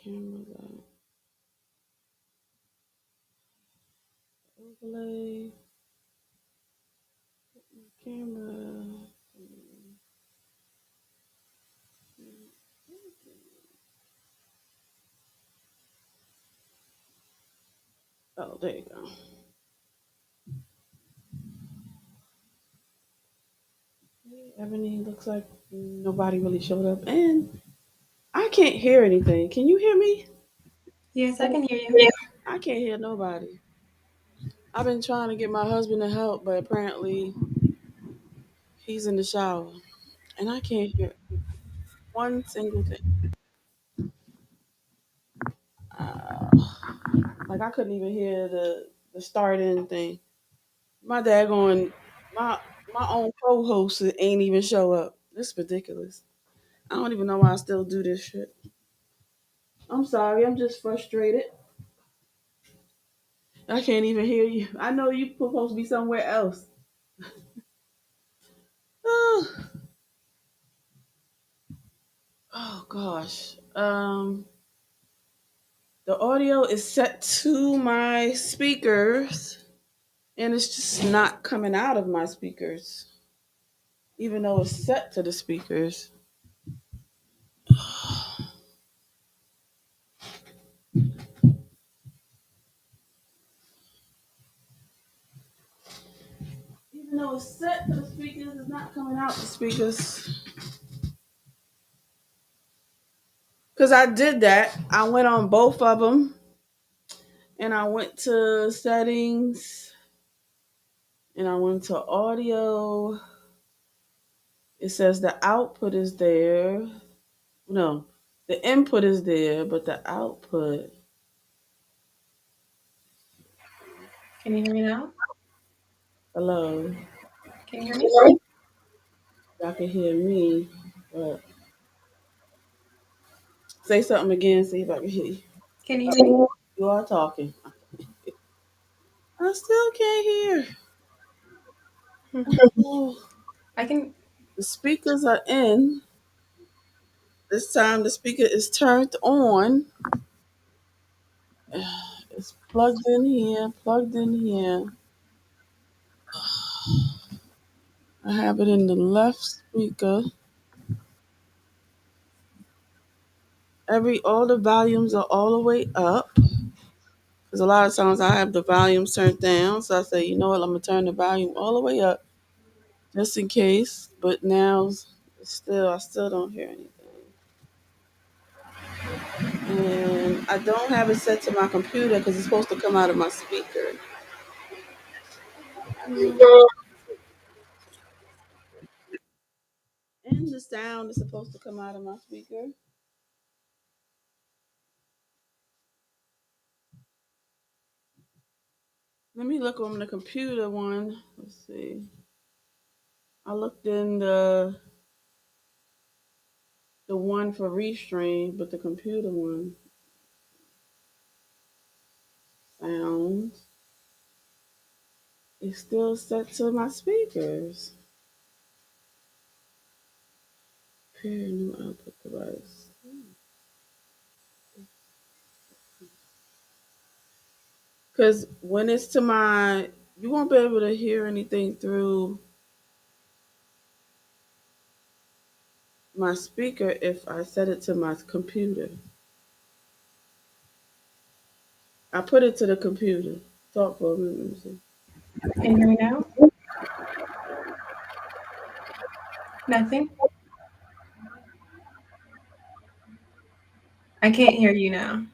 Camera overlay. Camera. Oh, there you go. Ebony looks like nobody really showed up, and I can't hear anything. Can you hear me? Yes, I can hear you. I can't hear nobody. I've been trying to get my husband to help, but apparently he's in the shower, and I can't hear one single thing. Uh, like I couldn't even hear the starting thing. My dad going, my my own co-host ain't even show up. This is ridiculous. I don't even know why I still do this shit. I'm sorry. I'm just frustrated. I can't even hear you. I know you supposed to be somewhere else. Oh, oh gosh. The audio is set to my speakers, and it's just not coming out of my speakers, even though it's set to the speakers. Even though it's set to the speakers, it's not coming out the speakers. Because I did that. I went on both of them, and I went to settings, and I went to audio. It says the output is there. No, the input is there, but the output. Can you hear me now? Hello. Can you hear me? Y'all can hear me. But say something again, see if I can hear you. Can you hear me? You are talking. I still can't hear. Hmm. Oh, I can. the speakers are in. This time the speaker is turned on. It's plugged in here, plugged in here. I have it in the left speaker. All the volumes are all the way up. Because a lot of times I have the volume turned down. So I say, you know what, I'm going to turn the volume all the way up just in case. But now, I still don't hear anything. And I don't have it set to my computer because it's supposed to come out of my speaker. And the sound is supposed to come out of my speaker. Let me look on the computer one. Let's see. I looked in the one for Restream, but the computer one sound is still set to my speakers. Pair new output device. Because when it's to you won't be able to hear anything through my speaker if I set it to my computer. I put it to the computer. Talk for a minute. Let me see. Can you hear me now? Nothing. I can't hear you now.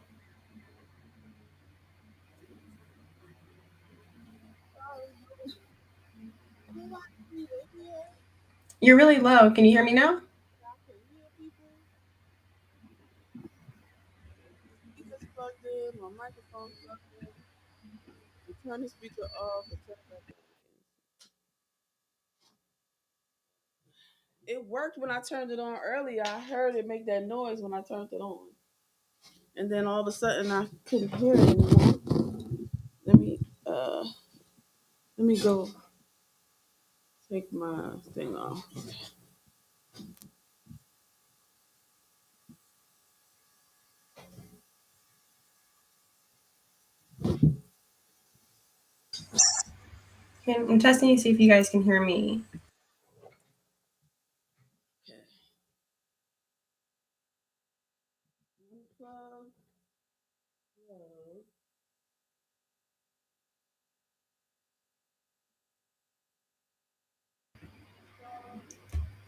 You're really low. Can you hear me now? I can hear people. Speakers plugged in. My microphone plugged in. You turn the speaker off and turn it back on again. It worked when I turned it on earlier. I heard it make that noise when I turned it on. And then all of a sudden I couldn't hear it anymore. Let me uh let me go take my thing off. I'm testing to see if you guys can hear me. Okay. Unplug. Hello.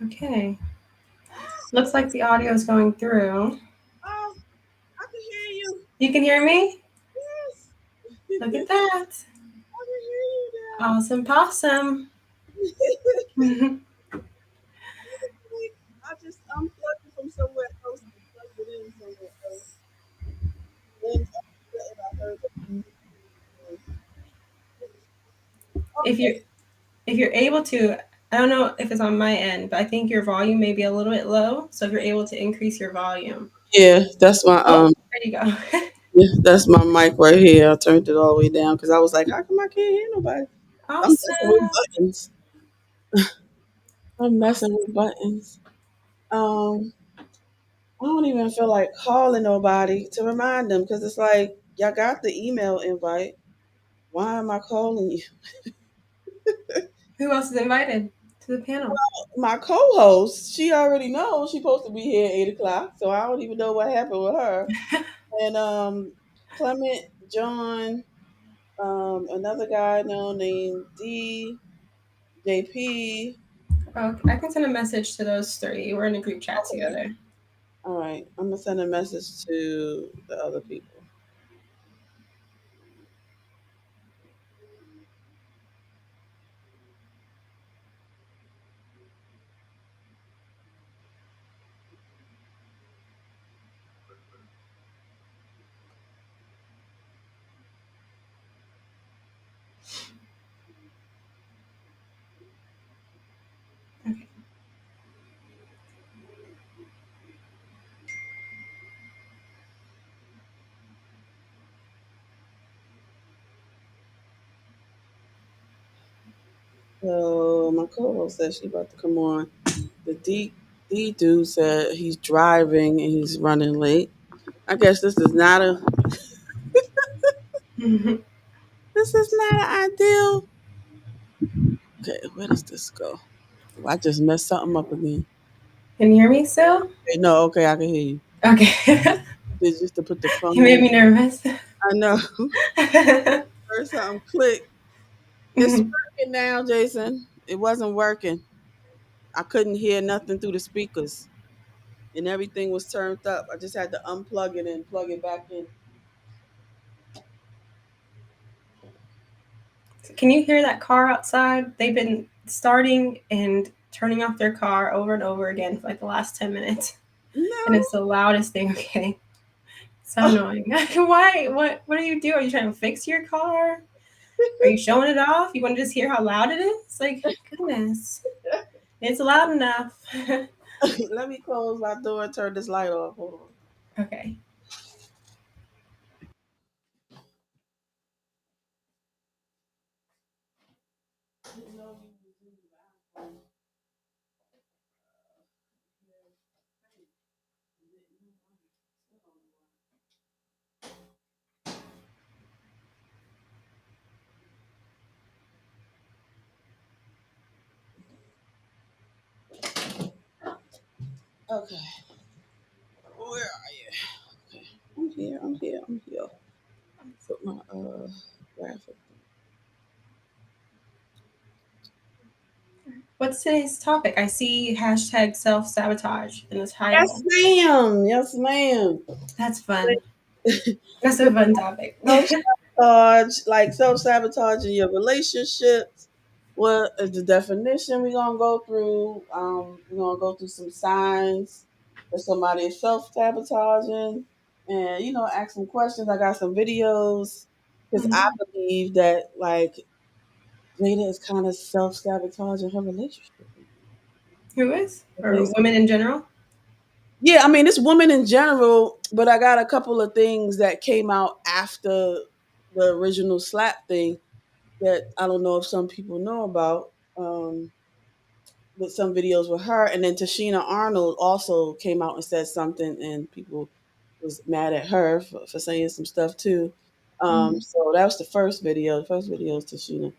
Okay. Looks like the audio is going through. Oh, I can hear you. You can hear me? Yes. Look at that. I can hear you now. Awesome possum. I just unplugged it from somewhere else and plugged it in somewhere else. Then I heard the if okay. you're if you're able to, I don't know if it's on my end, but I think your volume may be a little bit low. So if you're able to increase your volume. Yeah, that's my Oh, there you go. yeah, that's my mic right here. I turned it all the way down because I was like, how come I can't hear nobody? I'm messing with Awesome. buttons. I'm messing with buttons. Um, I don't even feel like calling nobody to remind them because it's like y'all got the email invite. Why am I calling you? Who else is invited to the panel? My co-host, she already knows she's supposed to be here at 8 o'clock, so I don't even know what happened with her. And Clement, John, another guy now named D, JP. Oh, I can send a message to those three. We're in a group chat Okay. together. All right. I'm gonna send a message to the other people. Okay. So my co-host said she about to come on. The D dude said he's driving and he's running late. I guess this is not an ideal. Okay, where does this go? Oh, I just messed something up again. Can you hear me still? Okay, no, okay, I can hear you. Okay. It's just to put the You made phone. me nervous. I know. Heard something click. It's working now, Jason. It wasn't working. I couldn't hear nothing through the speakers, and everything was turned up. I just had to unplug it and plug it back in. Can you hear that car outside? They've been starting and turning off their car over and over again for like the last 10 minutes. And No. it's the loudest thing. Okay. So annoying. Why? What do you do? Are you trying to fix your car? Are you showing it off? You want to just hear how loud it is? Like, goodness. It's loud enough. Let me close my door and turn this light off. Hold Okay. on. Okay. Where are you? Okay. I'm here. I'm here. I'm here. Put my graphic. What's today's topic? I see hashtag self-sabotage in the Yes, title. ma'am. Yes, ma'am. That's fun. That's a fun topic. Self sabotage, like self sabotage in your relationships. What is the definition we're gonna go through? We're gonna go through some signs that somebody is self sabotaging, and ask some questions. I got some videos because I Mhm. believe that like Jada is kind of self sabotaging her relationship. Who is? Or Basically. women in general? Yeah, I mean it's women in general, but I got a couple of things that came out after the original slap thing that I don't know if some people know about. With some videos with her, and then Tashina Arnold also came out and said something, and people was mad at her for saying some stuff too. Mhm. So that was the first video. The first video is Tashina.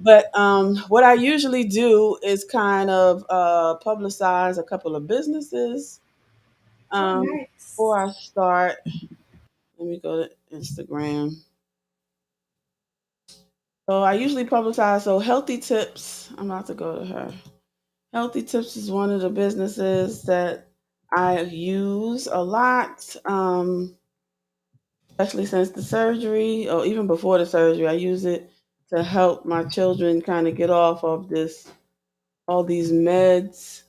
But what I usually do is kind of publicize a couple of businesses Oh, before nice. I start. Let me go to Instagram. So I usually publicize. So Healthy Tips. I'm about to go to her. Healthy Tips is one of the businesses that I use a lot, especially since the surgery, or even before the surgery. I use it to help my children kind of get off of this, all these meds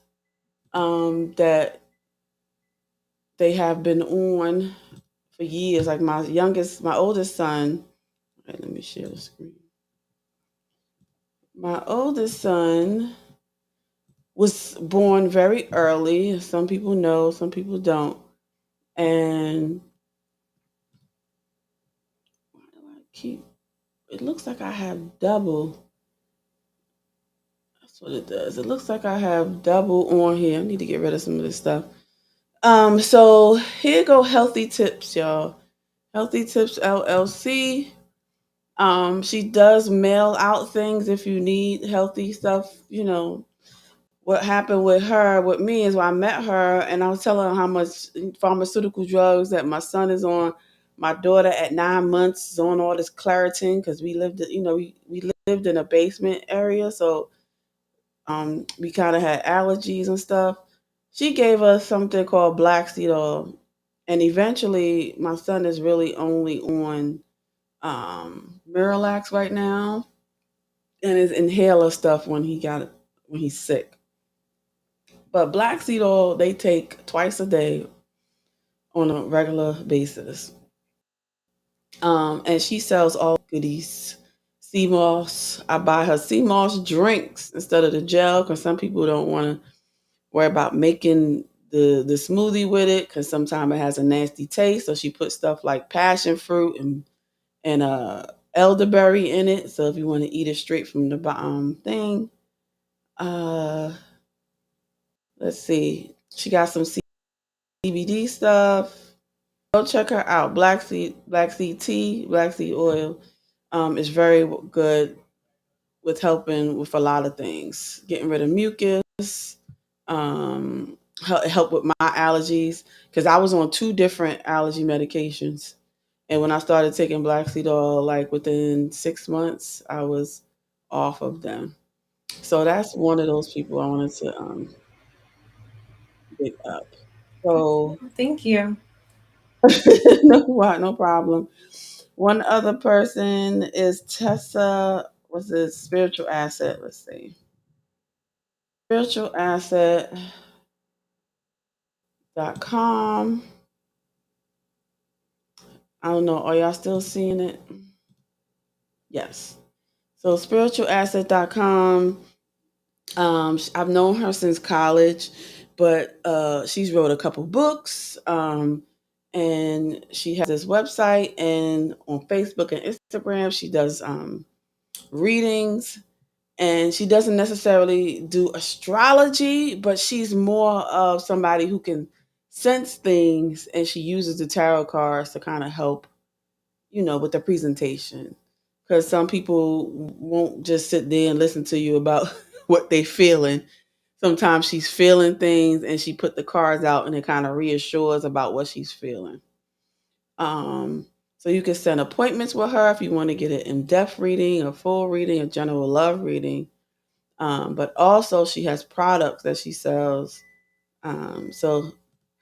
that they have been on for years. Like my oldest son. Wait, let me share the screen. My oldest son was born very early. Some people know, some people don't. And why do I keep? It looks like I have double. That's what it does. It looks like I have double on here. I need to get rid of some of this stuff. So here go Healthy Tips, y'all. Healthy Tips LLC. She does mail out things if you need healthy stuff. What happened with me is when I met her and I was telling her how much pharmaceutical drugs that my son is on. My daughter at 9 months is on all this Claritin because we lived in a basement area, so we kind of had allergies and stuff. She gave us something called black seed oil, and eventually my son is really only on Miralax right now, and his inhaler stuff when he's sick. But black seed oil they take twice a day on a regular basis. And she sells all goodies. Sea moss. I buy her sea moss drinks instead of the gel because some people don't want to worry about making the smoothie with it because sometimes it has a nasty taste. So she puts stuff like passion fruit and elderberry in it. So if you want to eat it straight from the thing, uh, let's see. She got some CBD stuff. Go check her out. Black seed tea, black seed oil is very good with helping with a lot of things, getting rid of mucus, help with my allergies because I was on two different allergy medications, and when I started taking black seed oil, like within 6 months, I was off of them. So that's one of those people I wanted to pick up. So Thank you. no problem. One other person is Tessa. What's this? Spiritual asset. Let's see. Spiritualasset.com. I don't know. Are y'all still seeing it? Yes. So spiritualasset.com. I've known her since college, but she's wrote a couple books. And she has this website, and on Facebook and Instagram, she does readings, and she doesn't necessarily do astrology, but she's more of somebody who can sense things, and she uses the tarot cards to kind of help, with the presentation. Because some people won't just sit there and listen to you about what they feeling. Sometimes she's feeling things, and she put the cards out, and it kind of reassures about what she's feeling. Um, so you can set appointments with her if you want to get an in-depth reading, a full reading, a general love reading. But also she has products that she sells. So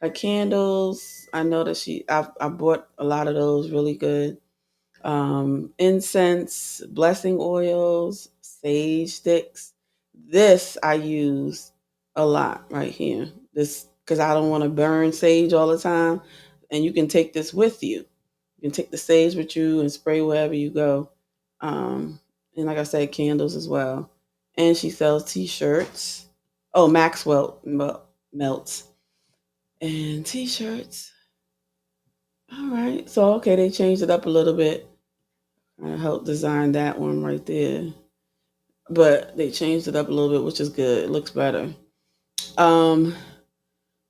her candles, I know that I bought a lot of those, really good. Incense, blessing oils, sage sticks. This I use a lot right here. This because I don't want to burn sage all the time, and you can take this with you. You can take the sage with you and spray wherever you go. And like I said, candles as well. And she sells T-shirts. Oh, Maxwell melts and T-shirts. All right. So okay, they changed it up a little bit. I helped design that one right there. But they changed it up a little bit, which is good. It looks better. Um,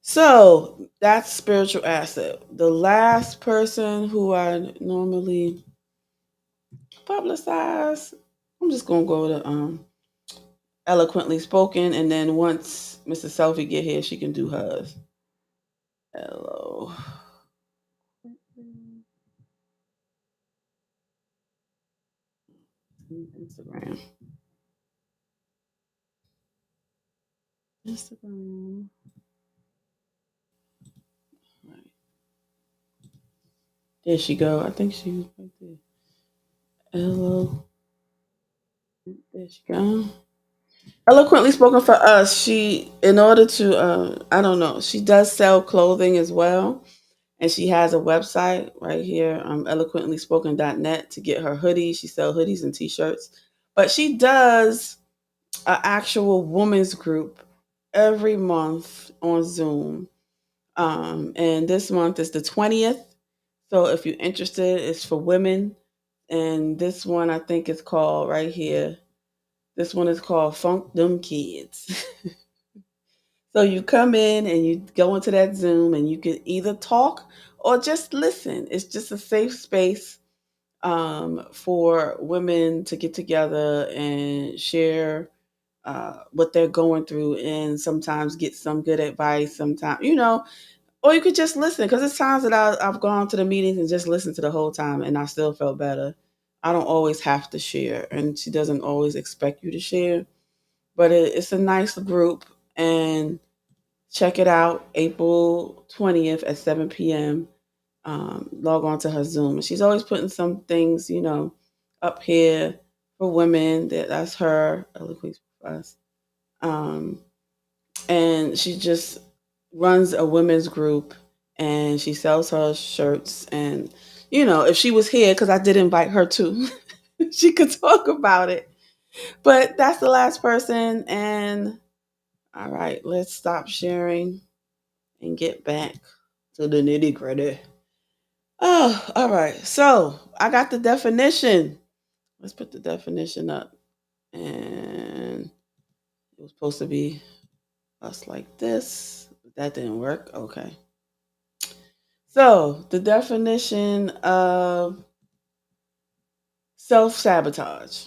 so that's spiritual asset. The last person who I normally publicize. I'm just gonna go to eloquently spoken, and then once Mrs. Selfie get here, she can do hers. Hello. Instagram. Instagram. Right. There she go. I think she was right there. Hello. There she go. Eloquently spoken for us. She, in order to, I don't know, she does sell clothing as well. And she has a website right here, eloquentlyspoken.net, to get her hoodies. She sells hoodies and t-shirts. But she does an actual women's group every month on Zoom. And this month is the 20th. So if you're interested, it's for women. And this one I think is called right here. This one is called Funk Them Kids. So you come in and you go into that Zoom and you can either talk or just listen. It's just a safe space for women to get together and share what they're going through and sometimes get some good advice. Sometimes, or you could just listen because it's times that I've gone to the meetings and just listened to the whole time and I still felt better. I don't always have to share, and she doesn't always expect you to share, but it's a nice group. And check it out, April 20th at 7 p.m. Log on to her Zoom. And she's always putting some things, up here for women. That's her, eloquence for us. Um, and she just runs a women's group and she sells her shirts. And, if she was here, because I did invite her too, she could talk about it. But that's the last person. And all right, let's stop sharing and get back to the nitty gritty. Oh, all right. So I got the definition. Let's put the definition up. And it was supposed to be us like this. But that didn't work. Okay. So the definition of self sabotage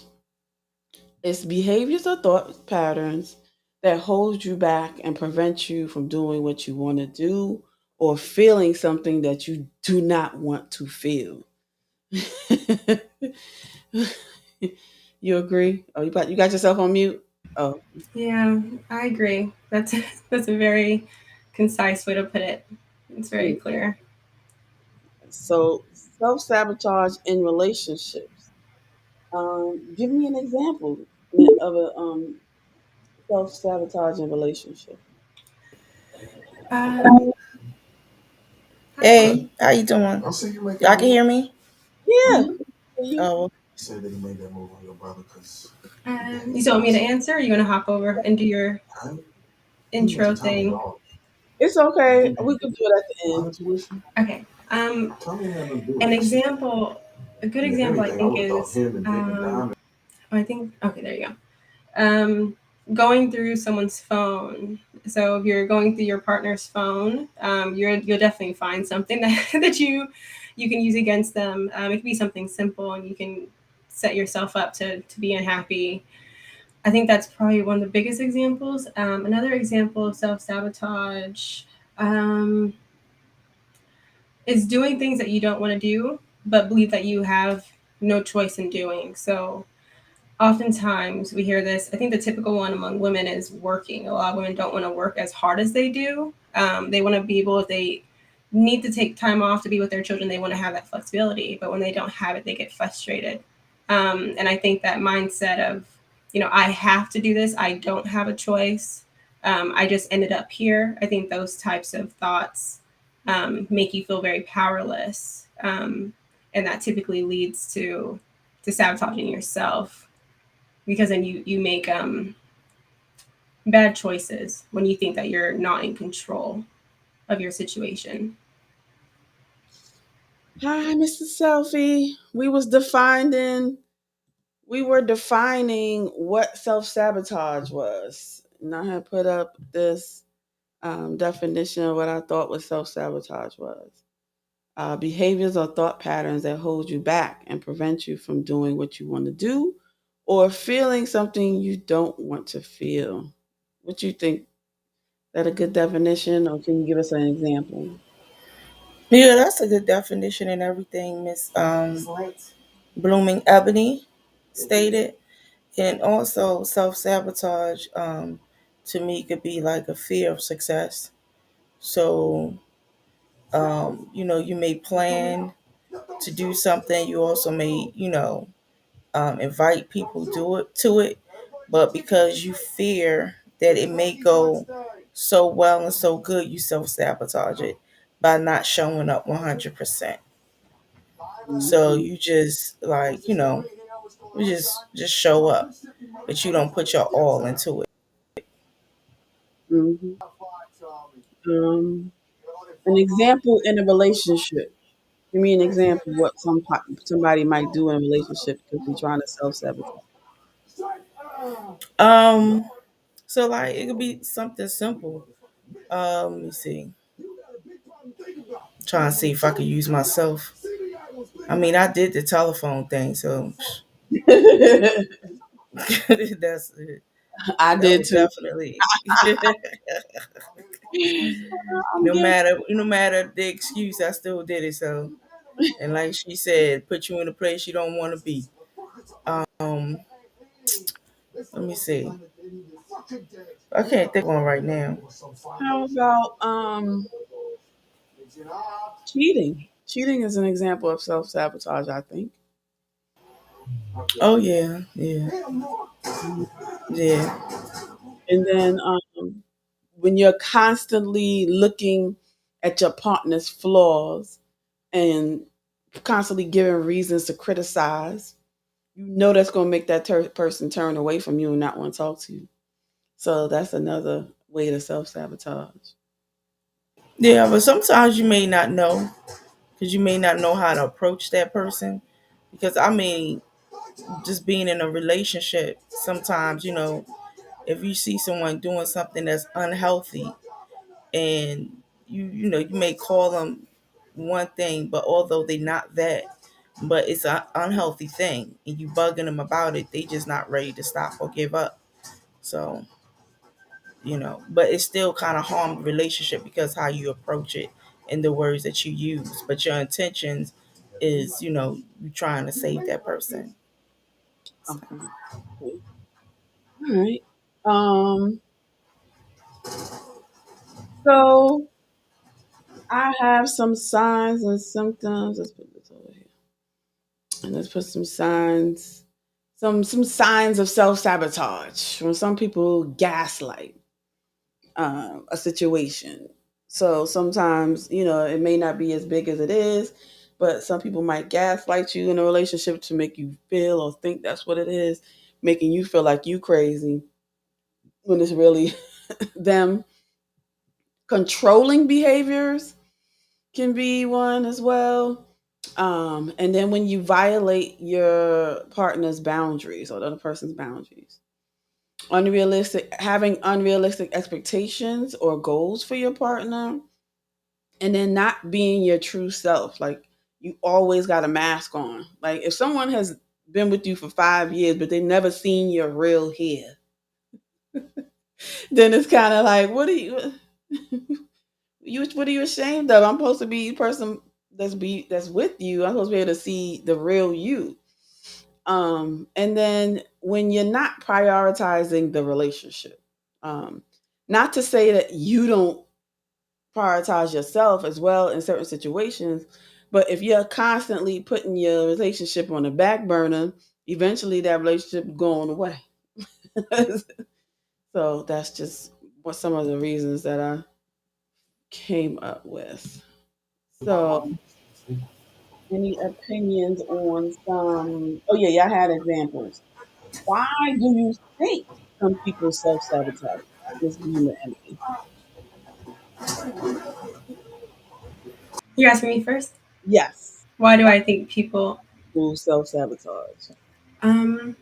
is behaviors or thought patterns that hold you back and prevent you from doing what you want to do or feeling something that you do not want to feel. You agree? Oh, you got yourself on mute. Oh, Yeah, I agree. That's that's a very concise way to put it. It's very mm. clear. So self sabotage in relationships. Give me an example of a self sabotage in relationship. Um, Hey, how you doing? Y'all can hear me? Yeah. mhm. You, Oh, You still want me to answer? Or are you going to hop over and do your intro thing? it's okay. We can do it at the end. Okay. An example, a good example, I think, is I think, okay, there you go. Going through someone's phone. So if you're going through your partner's phone, you'll definitely find something that, that you can use against them. It could be something simple, and you can set yourself up to be unhappy. I think that's probably one of the biggest examples. Another example of self sabotage um, is doing things that you don't want to do, but believe that you have no choice in doing. So oftentimes we hear this. I think the typical one among women is working. A lot of women don't want to work as hard as they do. They want to be able, if they need to take time off to be with their children, they want to have that flexibility. But when they don't have it, they get frustrated. And I think that mindset of, I have to do this, I don't have a choice, I just ended up here. I think those types of thoughts make you feel very powerless. And that typically leads to sabotaging yourself, because then you make bad choices when you think that you're not in control of your situation. Hi, Mr. Selfie. We were defining what self sabotage was. And I had put up this definition of what I thought what self sabotage was. Behaviors or thought patterns that hold you back and prevent you from doing what you want to do or feeling something you don't want to feel. What you think? That a good definition, or can you give us an example? Yeah, that's a good definition and everything, Miss Blooming Ebony stated. And also, self sabotage to me could be like a fear of success. So, you may plan to do something. You also may, invite people to it, but because you fear that it may go so well and so good, you self sabotage it by not showing up 100%. So Mm-hmm. you just like you just show up, but you don't put your all into it. Mm-hmm. An example in a relationship. Give me an example of what somebody might do in a relationship because they're trying to self sabotage. Um, so like it could be something simple. Let me see. Trying to see if I could use myself. I mean, I did the telephone thing, so that's it. I That did was too. definitely I'm guilty. no matter the excuse, I still did it. So, and like she said, put you in a place you don't want to be. Um, let me see. I can't think one right now. How about cheating? Cheating is an example of self sabotage, I think. Oh yeah, yeah, yeah. And then when you're constantly looking at your partner's flaws and constantly giving reasons to criticize, you know that's going to make that person turn away from you and not want to talk to you. So that's another way to self sabotage. Yeah, but sometimes you may not know because you may not know how to approach that person. Because I mean, just being in a relationship, sometimes if you see someone doing something that's unhealthy, and you may call them one thing, but although they're not that, but it's an unhealthy thing, and you bugging them about it, they just not ready to stop or give up. So but it still kind of harmed the relationship because how you approach it and the words that you use, but your intentions is you trying to save that person. Okay. Cool. All right. Um, so I have some signs and symptoms. Let's put this over here. And let's put some signs. Some signs of self sabotage. When some people gaslight a situation. So sometimes, it may not be as big as it is, but some people might gaslight you in a relationship to make you feel or think that's what it is, making you feel like you crazy when it's really them. Controlling behaviors can be one as well. And then when you violate your partner's boundaries or the other person's boundaries, having unrealistic expectations or goals for your partner, and then not being your true self. Like you always got a mask on. Like if someone has been with you for 5 years, but they never seen your real hair, then it's kind of like, what are you? What are you ashamed of? I'm supposed to be the person that's with you. I'm supposed to be able to see the real you. And then when you're not prioritizing the relationship, um, not to say that you don't prioritize yourself as well in certain situations, but if you're constantly putting your relationship on the back burner, eventually that relationship going away. So that's just what some of the reasons that I came up with. So any opinions on some? Oh yeah, I had examples. Why do you think some people self sabotage? Miss Bloomer Emily. You're asking me first? Yes. Why do Why I think people? do self sabotage? Um,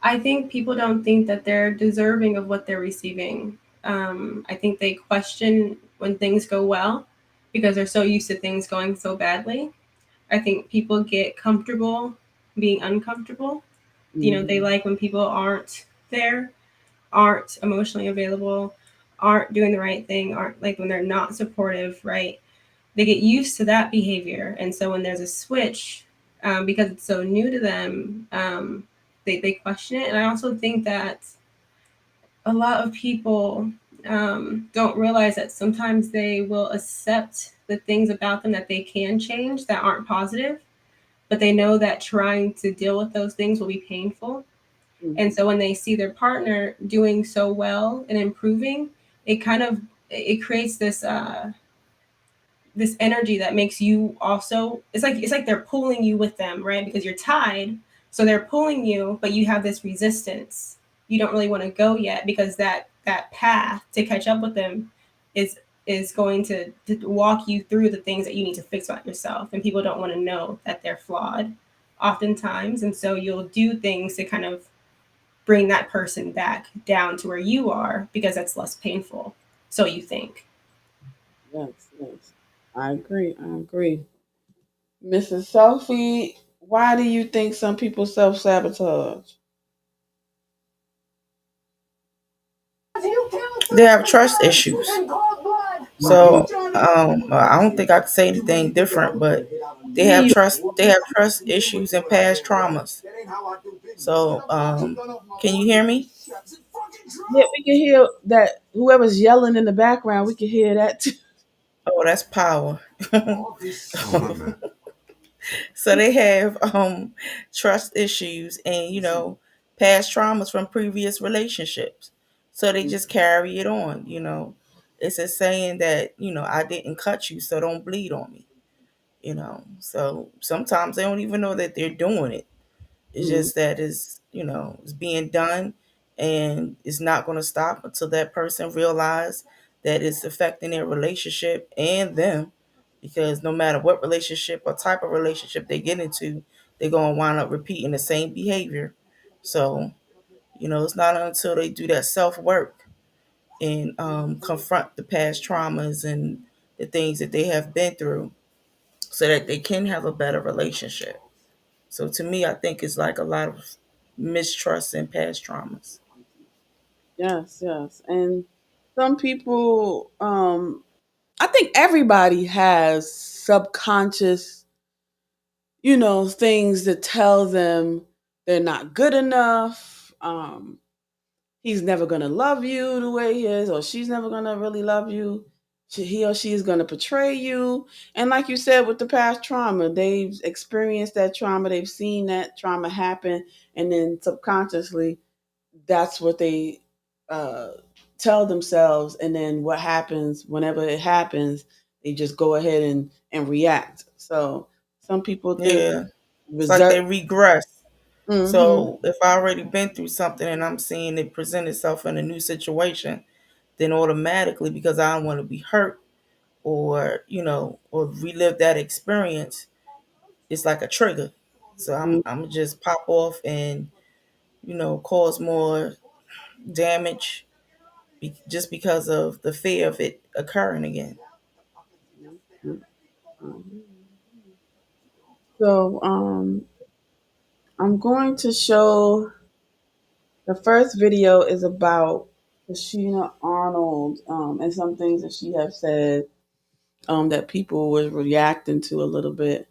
I think people don't think that they're deserving of what they're receiving. I think they question when things go well because they're so used to things going so badly. I think people get comfortable being uncomfortable. They Mhm. like when people aren't there, aren't emotionally available, aren't doing the right thing, aren't like when they're not supportive, right? They get used to that behavior. And so when there's a switch, because it's so new to them, they question it. And I also think that a lot of people don't realize that sometimes they will accept the things about them that they can change that aren't positive, but they know that trying to deal with those things will be painful. And Mhm. so when they see their partner doing so well and improving, it kind of it creates this energy that makes you also, it's like they're pulling you with them, right? Because you're tied, so they're pulling you, but you have this resistance. You don't really want to go yet because that path to catch up with them is going to walk you through the things that you need to fix about yourself, and people don't want to know that they're flawed oftentimes. And so you'll do things to kind of bring that person back down to where you are because that's less painful, so you think. Yes, yes. I agree. I agree. Mrs. Sophie, why do you think some people self sabotage? They have trust issues. So I don't think I could say anything different, but they Yeah, have you trust issues and past traumas. So can you hear me? Yeah, we can hear that whoever's yelling in the background, we can hear that too. Oh, that's power. So they have trust issues and past traumas from previous relationships. So they just carry it on. It's a saying that I didn't cut you, so don't bleed on me. So sometimes they don't even know that they're doing it. It's Mhm. just that it's being done, and it's not going to stop until that person realize that it's affecting their relationship and them. Because no matter what relationship or type of relationship they get into, they're going to wind up repeating the same behavior. So, it's not until they do that self work and confront the past traumas and the things that they have been through so that they can have a better relationship. So to me, I think it's like a lot of mistrust and past traumas. Yes, yes. And some people, I think everybody has subconscious, things that tell them they're not good enough. He's never gonna love you the way he is, or she's never gonna really love you. He or she is gonna betray you. And like you said, with the past trauma, they've experienced that trauma, they've seen that trauma happen, and then subconsciously, that's what they uh, tell themselves. And then what happens whenever it happens, they just go ahead and react. So some people think Yeah, it's like reserve. they regress. Hmm. So if I already been through something and I'm seeing it present itself in a new situation, then automatically, because I don't want to be hurt or relive that experience, it's like a trigger. So I'm just pop off and cause more damage just because of the fear of it occurring again. So I'm going to show the first video is about Tashina Arnold, and some things that she have said, that people were reacting to a little bit,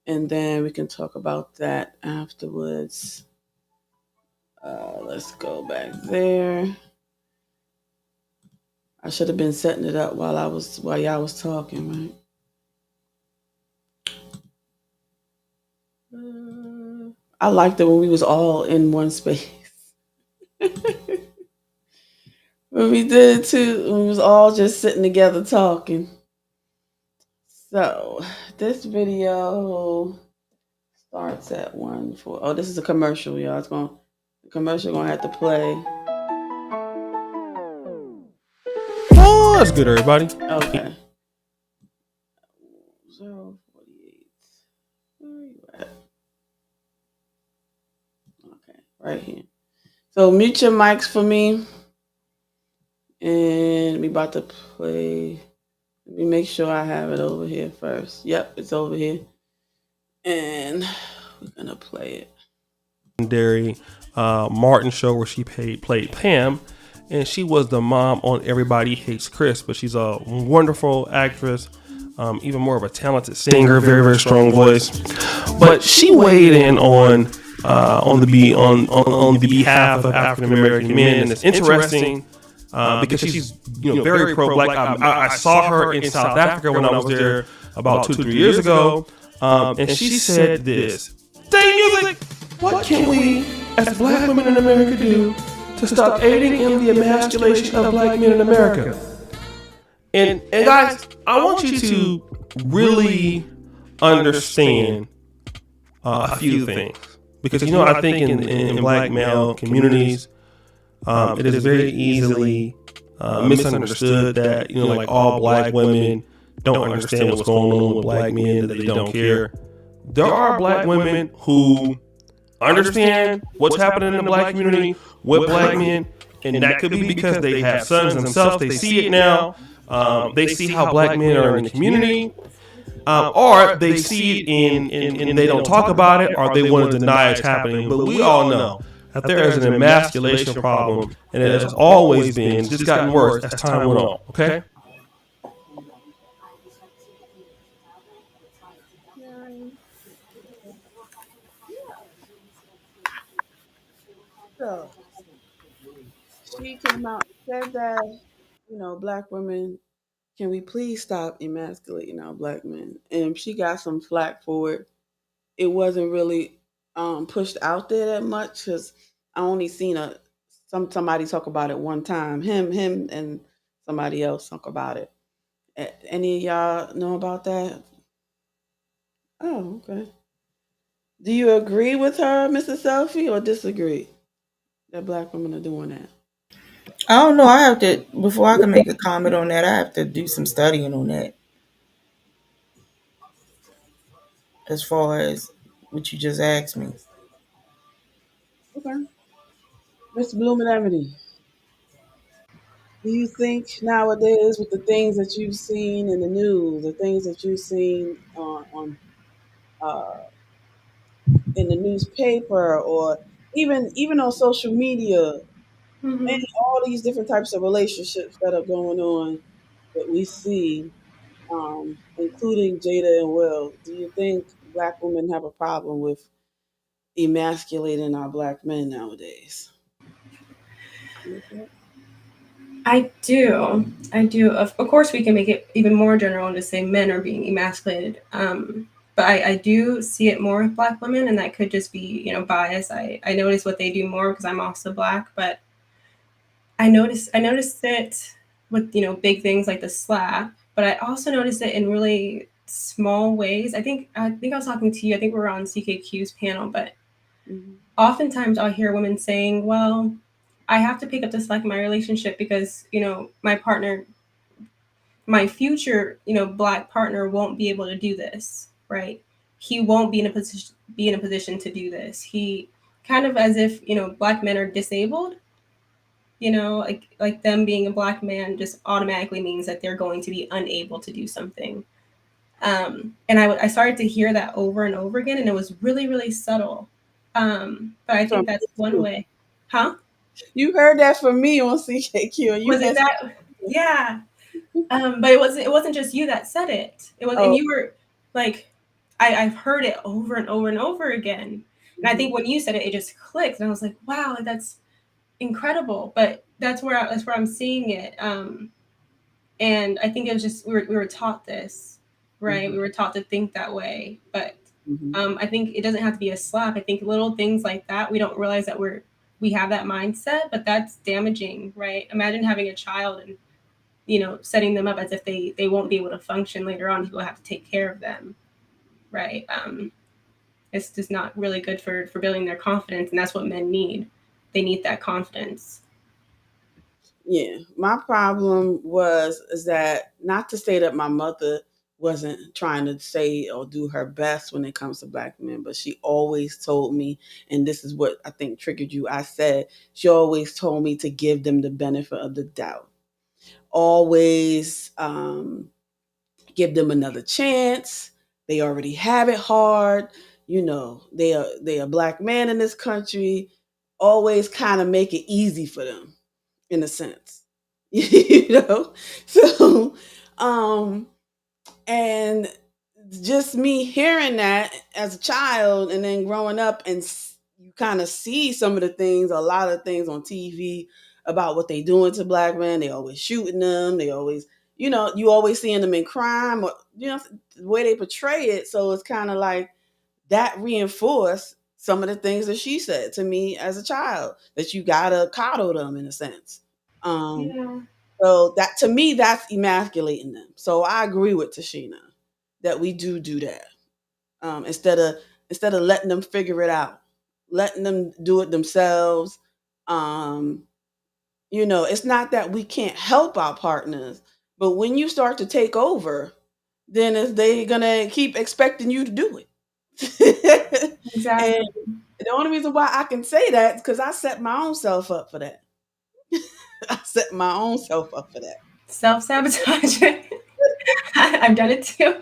and then we can talk about that afterwards. Let's go back there. I should have been setting it up while y'all was talking, right? I liked it when we was all in one space. When we did it too, when we was all just sitting together talking. So this video starts at 1:04. Oh, this is a commercial, y'all. The commercial gonna have to play. What's good, everybody? Okay. 048. Where are you at? Okay, right here. So mute your mics for me, and we about to play. Let me make sure I have it over here first. Yep, it's over here, and we're gonna play it. legendary Martin show where she played Pam, and she was the mom on Everybody Hates Chris. But she's a wonderful actress, even more of a talented singer, very very strong voice. But she weighed in on the behalf of African American men, and it's interesting. Because she's very pro-black. I saw her in South Africa when I was there about 2-3 years ago, and she said this: "Stay music. What can we, as black women in America, do to stop aiding in the emasculation of black men in America?" And guys, I want you to really understand a few things, because I think in black male communities, it is very easily misunderstood that like all black women don't understand what's going on with black men, that they don't care. There are black women who understand what's happening in the black community with black men, and that could be because they have sons themselves. They see it now. They see how black men are in the community, or they see it and they don't talk about it, or they want to deny it's happening. But we all know that there is an emasculation problem, and it has always been, just gotten worse as time went on. Okay. So she came out and said that, black women, can we please stop emasculating our black men? And she got some flack for it. It wasn't really pushed out there that much because I only seen somebody talk about it one time. Him, and somebody else talk about it. Any of y'all know about that? Oh, okay. Do you agree with her, Mrs. Selfie, or disagree that black women are doing that? I don't know. I have to, before I can make a comment on that, I have to do some studying on that as far as what you just asked me. Okay. Mr. Bloom and Ebony, do you think nowadays, with the things that you've seen in the news, the things that you've seen on uh, in the newspaper, or even on social media, Mm-hmm. and all these different types of relationships that are going on that we see, including Jada and Will, do you think black women have a problem with emasculating our black men nowadays? I do. I do. Of course, we can make it even more general and just say men are being emasculated. But I do see it more with black women, and that could just be, bias. I notice what they do more because I'm also black, but I noticed it with, big things like the slap, but I also noticed it in really small ways. I think I was talking to you. I think we were on CKQ's panel, but Mm-hmm. oftentimes I'll hear women saying, "Well, I have to pick up the slack in my relationship because, my partner, my future, black partner won't be able to do this, right? He won't be in a position to do this. He kind of as if, black men are disabled, like them being a black man just automatically means that they're going to be unable to do something." And I started to hear that over and over again, and it was really, really subtle. But I From think that's one way. Huh? you heard that from me on CKQ, and you Was it had that? Yeah. But it wasn't just you that said it. It was, and oh, you were like, I've heard it over and over and over again. And I think when you said it, it just clicked, and I was like, wow, that's incredible. But that's where I'm seeing it. And I think it was just we were taught this, right? mm-hmm. We were taught to think that way. But Mm-hmm. I think it doesn't have to be a slap. I think little things like that, we don't realize that we have that mindset, but that's damaging, right? Imagine having a child and setting them up as if they won't be able to function later on. People have to take care of them, right? It's just not really good for building their confidence, and that's what men need. They need that confidence. Yeah, my problem is that, not to say that my mother wasn't trying to say or do her best when it comes to black men, but she always told me, and this is what I think triggered you. I said she always told me to give them the benefit of the doubt. Always give them another chance. They already have it hard. they a black man in this country, always kind of make it easy for them in a sense. you know so um and just me hearing that as a child and then growing up, and you kind of see some of the things, a lot of things on TV about what they doing to black men. They always shooting them. They always, you always seeing them in crime, or the way they portray it. So it's kind of like that reinforced some of the things that she said to me as a child, that you gotta coddle them in a sense. Um, Yeah. so that, to me, that's emasculating them. So I agree with Tashina that we do that, instead of letting them figure it out, letting them do it themselves. Um, it's not that we can't help our partners, but when you start to take over, then they gonna keep expecting you to do it. And Exactly. the only reason why I can say that is because I set my own self up for that. I set my own self up for that. Self-sabotage. I've done it too.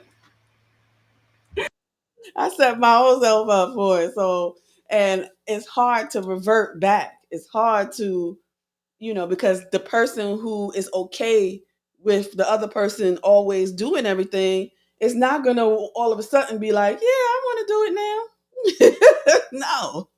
I set my own self up for it. So, and it's hard to revert back. It's hard to, because the person who is okay with the other person always doing everything is not going to all of a sudden be like, yeah, I want to do it now. No.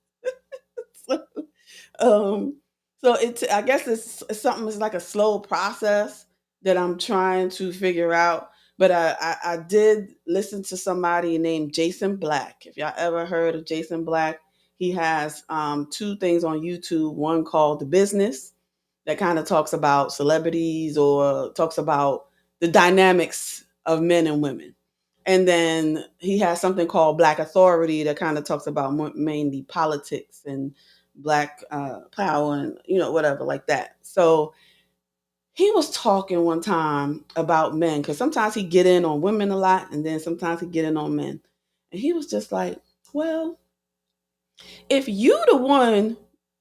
um, so I guess it's something. It's like a slow process that I'm trying to figure out. But I did listen to somebody named Jason Black. If y'all ever heard of Jason Black, he has two things on YouTube. One called The Business, that kind of talks about celebrities or talks about the dynamics of men and women. And then he has something called Black Authority that kind of talks about mainly politics and black power and whatever like that. So he was talking one time about men, because sometimes he get in on women a lot, and then sometimes he get in on men. And he was just like, well, if you the one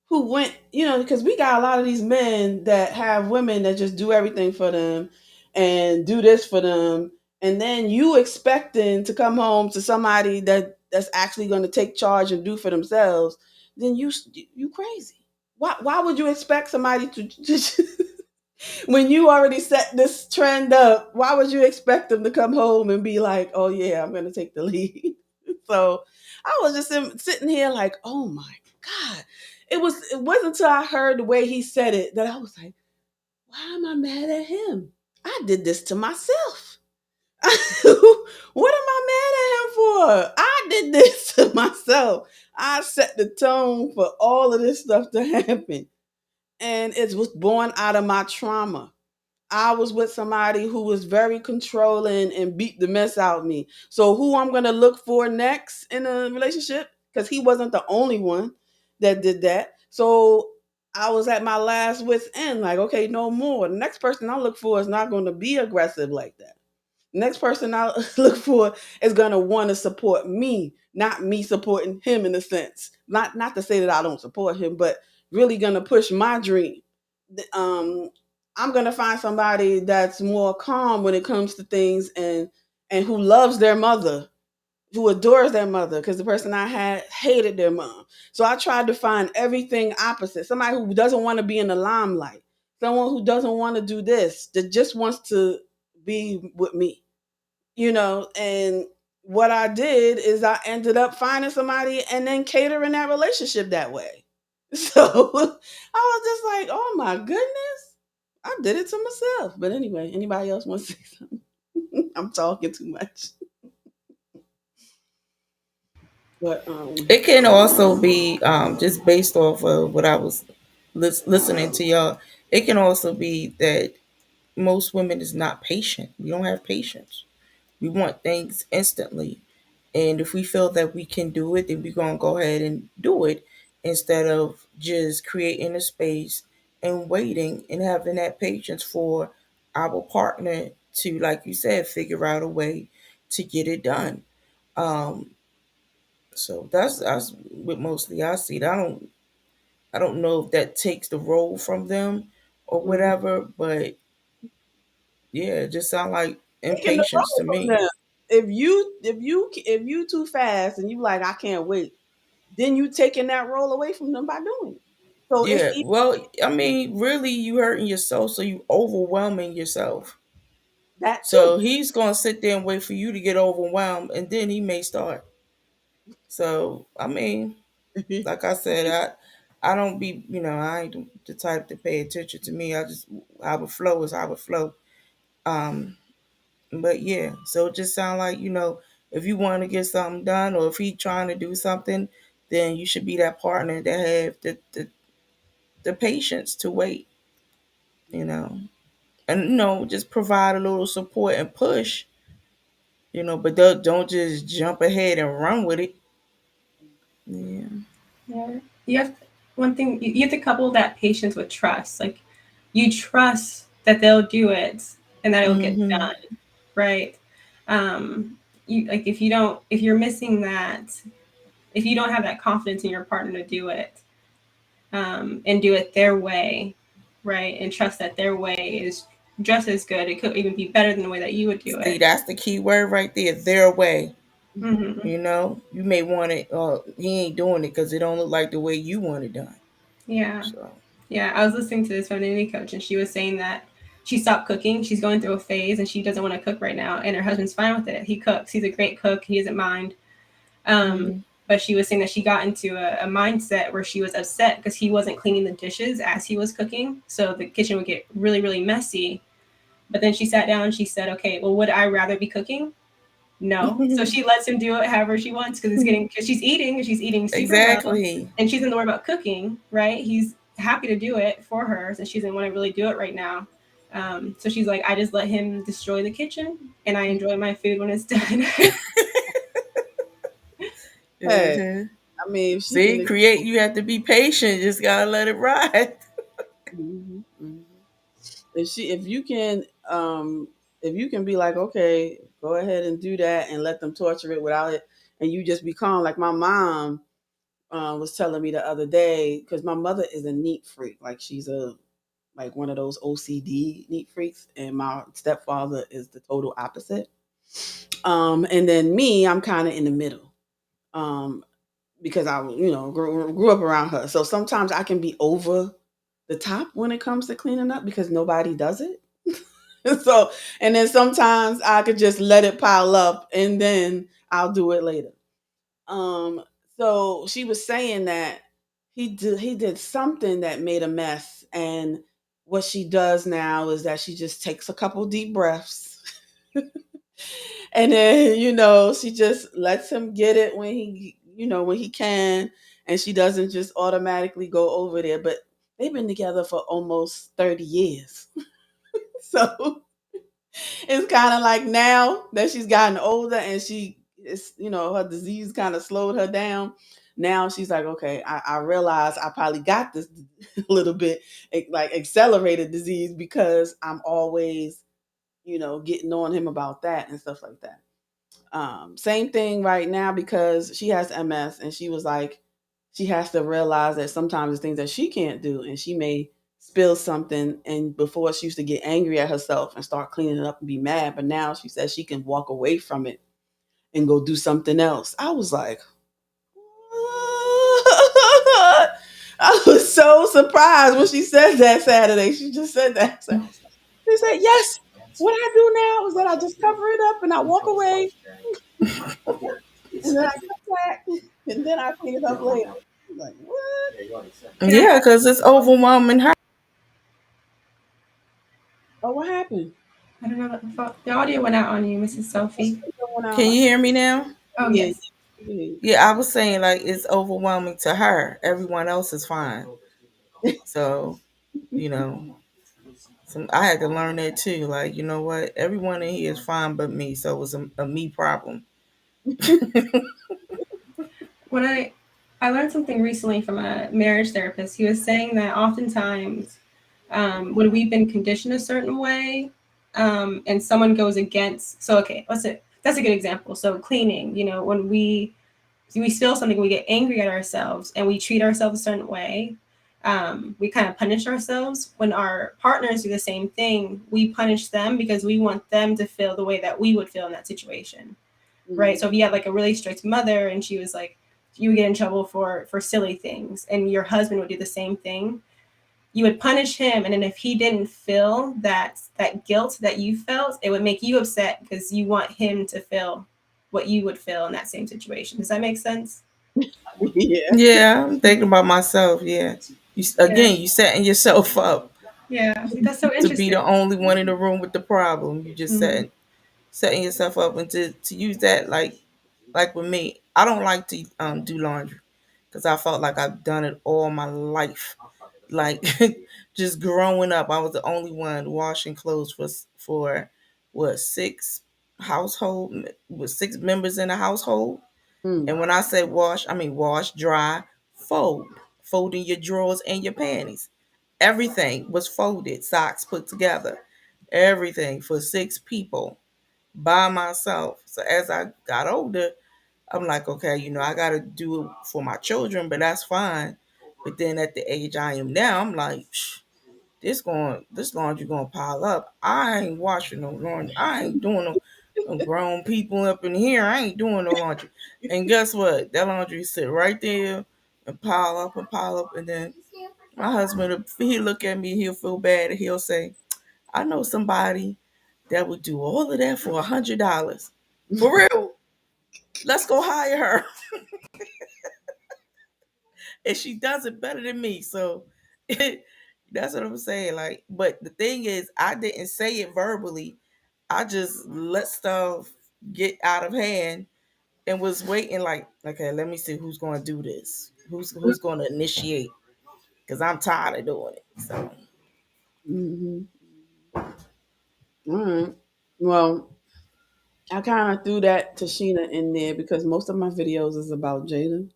who went, because we got a lot of these men that have women that just do everything for them and do this for them, and then you expecting to come home to somebody that's actually going to take charge and do for themselves, then you crazy. Why would you expect somebody to when you already set this trend up? Why would you expect them to come home and be like, oh yeah, I'm going to take the lead? So I was just sitting here like, oh my God. It wasn't until I heard the way he said it that I was like, why am I mad at him? I did this to myself. What am I mad at him for? I did this to myself. I set the tone for all of this stuff to happen. And it was born out of my trauma. I was with somebody who was very controlling and beat the mess out of me. So who I'm gonna look for next in a relationship? Because he wasn't the only one that did that. So I was at my last wit's end, like, okay, no more. The next person I look for is not going to be aggressive like that. Next person I look for is gonna want to support me, not me supporting him in a sense. Not to say that I don't support him, but really gonna push my dream. Um, I'm gonna find somebody that's more calm when it comes to things, and who loves their mother, who adores their mother, because the person I had hated their mom. So I tried to find everything opposite. Somebody who doesn't want to be in the limelight. Someone who doesn't want to do this, that just wants to be with me, and what I did is I ended up finding somebody and then catering that relationship that way. So I was just like, oh my goodness, I did it to myself. But anyway, anybody else want to say something? I'm talking too much. But It can also be just based off of what I was listening to y'all. It can also be that most women is not patient. We don't have patience. We want things instantly. And if we feel that we can do it, then we're going to go ahead and do it instead of just creating a space and waiting and having that patience for our partner to, like you said, figure out a way to get it done. Um, so that's what mostly I see. I don't know if that takes the role from them or mhm. whatever, but yeah, it just sound like Taking the impatience to role from me. them. if you too fast and you like I can't wait, then you taking that role away from them by doing it. So it's Yeah. Well, I mean, really, you hurting yourself, so you overwhelming yourself. that So too. he's gonna sit there and wait for you to get overwhelmed, and then he may start. So I mean, like I said, I don't be, I ain't the type to pay attention to me. I just how it flow is how it flow. Um, but yeah, so it just sound like if you want to get something done, or if he trying to do something, then you should be that partner that have the patience to wait, you know, and just provide a little support and push, but don't just jump ahead and run with it. Yeah. Yeah. You have one thing, you have to couple that patience with trust. Like you trust that they'll do it and that it will get Mm-hmm. done, right? Um, you like if you're missing that, if you don't have that confidence in your partner to do it, and do it their way, right? And trust that their way is just as good. It could even be better than the way that you would do See, it. that's the key word right there. Their way. Hmm. You may want it. He ain't doing it because it don't look like the way you want it done. Yeah. So. Yeah. I was listening to this femininity coach and she was saying that she stopped cooking. She's going through a phase and she doesn't want to cook right now. And her husband's fine with it. He cooks. He's a great cook. He doesn't mind. Um, Mm-hmm. but she was saying that she got into a mindset where she was upset because he wasn't cleaning the dishes as he was cooking. So the kitchen would get really, really messy. But then she sat down and she said, okay, well, would I rather be cooking? No. So she lets him do it however she wants because she's eating and she's eating super well Exactly. and she doesn't worry about cooking, right? He's happy to do it for her. So she doesn't want to really do it right now. So she's like, I just let him destroy the kitchen and I enjoy my food when it's done. Hey, Mm-hmm. I mean, if she See, can. create. You have to be patient. Just gotta let it ride. Mhm, mhm. If you can be like, okay, go ahead and do that and let them torture it without it, and you just be calm. Like my mom was telling me the other day, because my mother is a neat freak. Like she's a like one of those OCD neat freaks, and my stepfather is the total opposite. And then me, I'm kind of in the middle. Um, because I, grew up around her. So sometimes I can be over the top when it comes to cleaning up because nobody does it. So, and then sometimes I could just let it pile up and then I'll do it later. Um, so she was saying that he did something that made a mess, and what she does now is that she just takes a couple deep breaths, and then she just lets him get it when he can, and she doesn't just automatically go over there. But they've been together for almost 30 years. So it's kind of like now that she's gotten older and she is, her disease kind of slowed her down. Now she's like, okay, I realize I probably got this a little bit like accelerated disease because I'm always, getting on him about that and stuff like that. Same thing right now because she has MS, and she was like, she has to realize that sometimes there's things that she can't do, and she may spill something. And before she used to get angry at herself and start cleaning it up and be mad, but now she says she can walk away from it and go do something else. I was like, what? I was so surprised when she said that Saturday. She just said that. So she said, yes. What I do now is that I just cover it up and I walk away, and then I come back, and then I clean it up later. I'm like, what? Can I Yeah, ask? because it's overwhelming her. Oh, what happened? I don't know. The audio went out on you, Mrs. What's Sophie. going Can on? you hear me now? Oh, Yeah, yes. yeah. Yeah, I was saying like it's overwhelming to her. Everyone else is fine. So, you know, I had to learn that too. Like, you know what? Everyone in here is fine but me. So it was a me problem. When I learned something recently from a marriage therapist. He was saying that oftentimes when we've been conditioned a certain way, and someone goes against. So okay, that's a good example. So cleaning, when we spill something, we get angry at ourselves and we treat ourselves a certain way. we kind of punish ourselves. When our partners do the same thing, we punish them because we want them to feel the way that we would feel in that situation, right? So if you had like a really strict mother and she was like, you would get in trouble for silly things, and your husband would do the same thing, you would punish him, and then if he didn't feel that guilt that you felt, it would make you upset because you want him to feel what you would feel in that same situation. Does that make sense? Yeah. Yeah, I'm thinking about myself. Yeah, Yeah. again, you setting yourself up Yeah, see, that's so to be interesting. the only one in the room with the problem. You just Mhm. setting yourself up, and to use that like with me, I don't like to do laundry because I felt like I've done it all my life. Like just growing up, I was the only one washing clothes for what, household with six members in the household. Mm. And when I say wash, I mean wash, dry, fold, folding your drawers and your panties. Everything was folded, socks put together, everything for six people by myself. So as I got older, I'm like, okay, I got to do it for my children, but that's fine. But then at the age I am now, I'm like, this laundry gonna pile up. I ain't washing no laundry. I ain't doing no grown people up in here. I ain't doing no laundry. And guess what? That laundry sit right there and pile up, and then my husband, if he look at me, he'll feel bad and he'll say, I know somebody that would do all of that for $100. For real. Let's go hire her. And she does it better than me. So that's what I'm saying. Like, but the thing is, I didn't say it verbally. I just let stuff get out of hand and was waiting. Like, okay, let me see who's going to do this. Who's going to initiate? Because I'm tired of doing it. So Mm-hmm. All right. Well, I kind of threw that to Sheena in there because most of my videos is about Jada.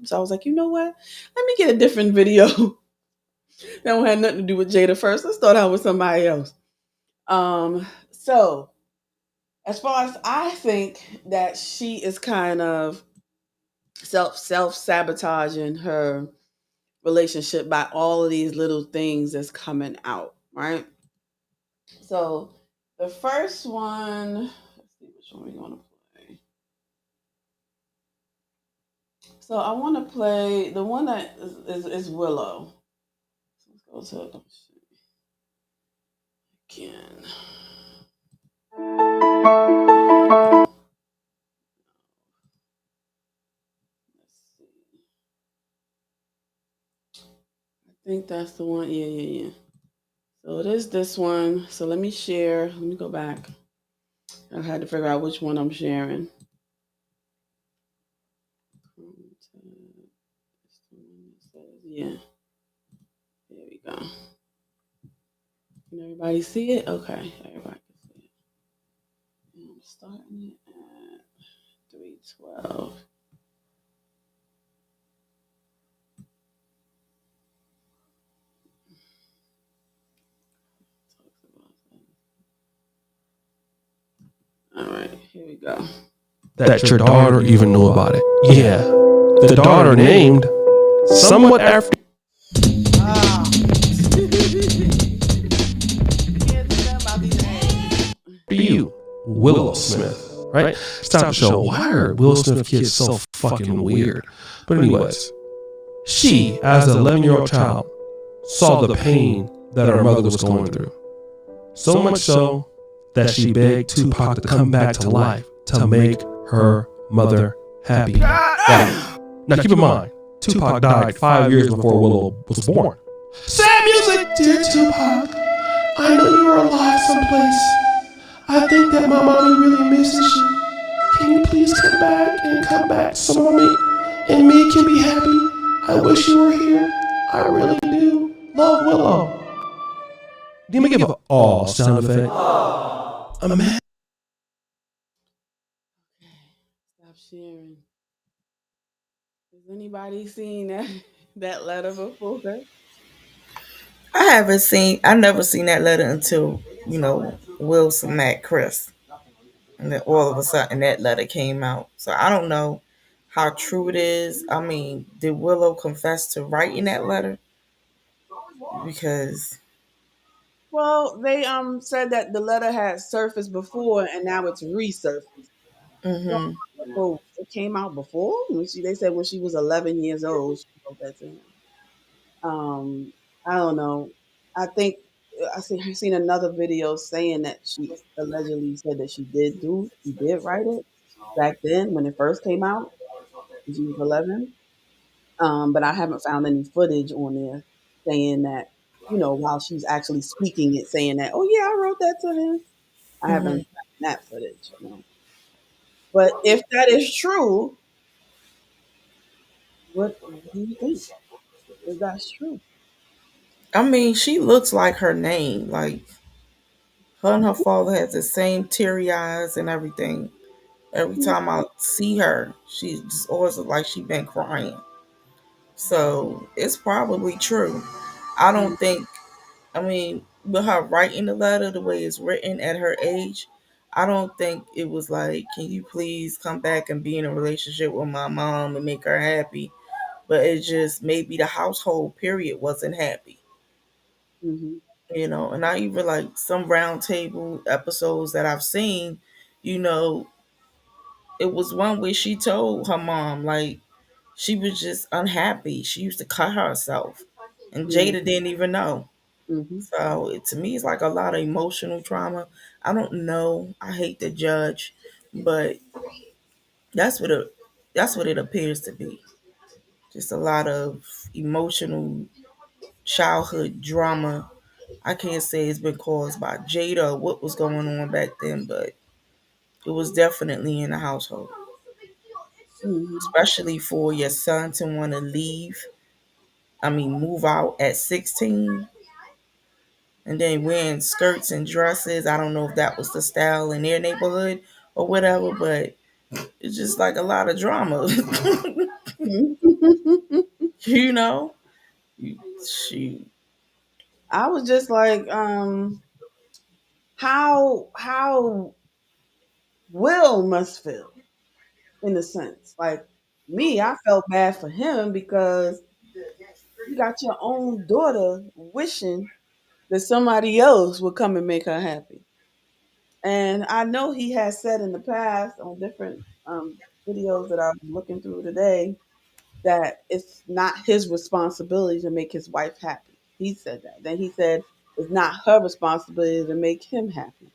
So I was like, you know what? Let me get a different video that don't have nothing to do with Jada first. Let's start out with somebody else. So as far as I think that she is kind of self sabotaging her relationship by all of these little things that's coming out, right? So the first one, let's see which one we want to play. So I want to play the one that is Willow. So let's go to again. Let's see. I think that's the one. Yeah, yeah, yeah. So it is this one. So let me share. Let me go back. I had to figure out which one I'm sharing. Yeah, there we go. Can everybody see it? Okay, everybody can see it. And I'm starting it at 3:12. All right, here we go. That your daughter even knew about it. Yeah. The daughter named somewhat after Ah. Can't do nothing about these names. you, Willow Smith. Right? Stop the show. Why are Will Smith kids so fucking weird? But anyways, she, as an 11-year-old child, saw the pain that her mother was going through. So much so that she begged Tupac to come back to life to make her mother happy. Now keep in mind, Tupac died 5 years before Willow was born. Sad music, dear Tupac. I know you're alive someplace. I think that my mommy really misses you. Can you please come back so mommy and me can be happy? I wish you were here. I really do. Love, Willow. Let me give an aw sound effect. Imagine. Stop sharing. Has anybody seen that that letter before? I never seen that letter until, Will smacked Chris. And then all of a sudden that letter came out. So I don't know how true it is. I mean, did Willow confess to writing that letter? because Well, they said that the letter had surfaced before and now it's resurfaced. So hmm well, it came out before they said when she was 11 years old she wrote that to him. Um, I don't know. I think I seen another video saying that she allegedly said that she did write it back then when it first came out when she was 11. But I haven't found any footage on there saying that, while she's actually speaking it, saying that, oh yeah, I wrote that to him. I haven't hmm found that footage. But if that is true, what do you think? If that's true? I mean, she looks like her name. Like her and her father has the same teary eyes and everything. Every time I see her, she just always look like she been crying. So it's probably true. I Mm-hmm. don't think. I mean, with her writing the letter the way it's written at her age, I don't think it was like, "Can you please come back and be in a relationship with my mom and make her happy?" But it just maybe the household period wasn't happy. Mm-hmm. And I even like some round table episodes that I've seen, you know, it was one where she told her mom like she was just unhappy. She used to cut herself, and Yeah. Jada didn't even know. Mm-hmm. So to me, it's like a lot of emotional trauma. I don't know. I hate to judge, but that's what it appears to be. Just a lot of emotional childhood drama. I can't say it's been caused by Jada or what was going on back then, but it was definitely in the household, Mm-hmm. especially for your son to want to leave. I mean, move out at 16 and then wearing skirts and dresses. I don't know if that was the style in their neighborhood or whatever, but it's just like a lot of drama. you know? Shoot. I was just like, how Will must feel in a sense. Like me, I felt bad for him because you got your own daughter wishing that somebody else would come and make her happy. And I know he has said in the past on different videos that I'm looking through today that it's not his responsibility to make his wife happy. He said that. Then he said it's not her responsibility to make him happy.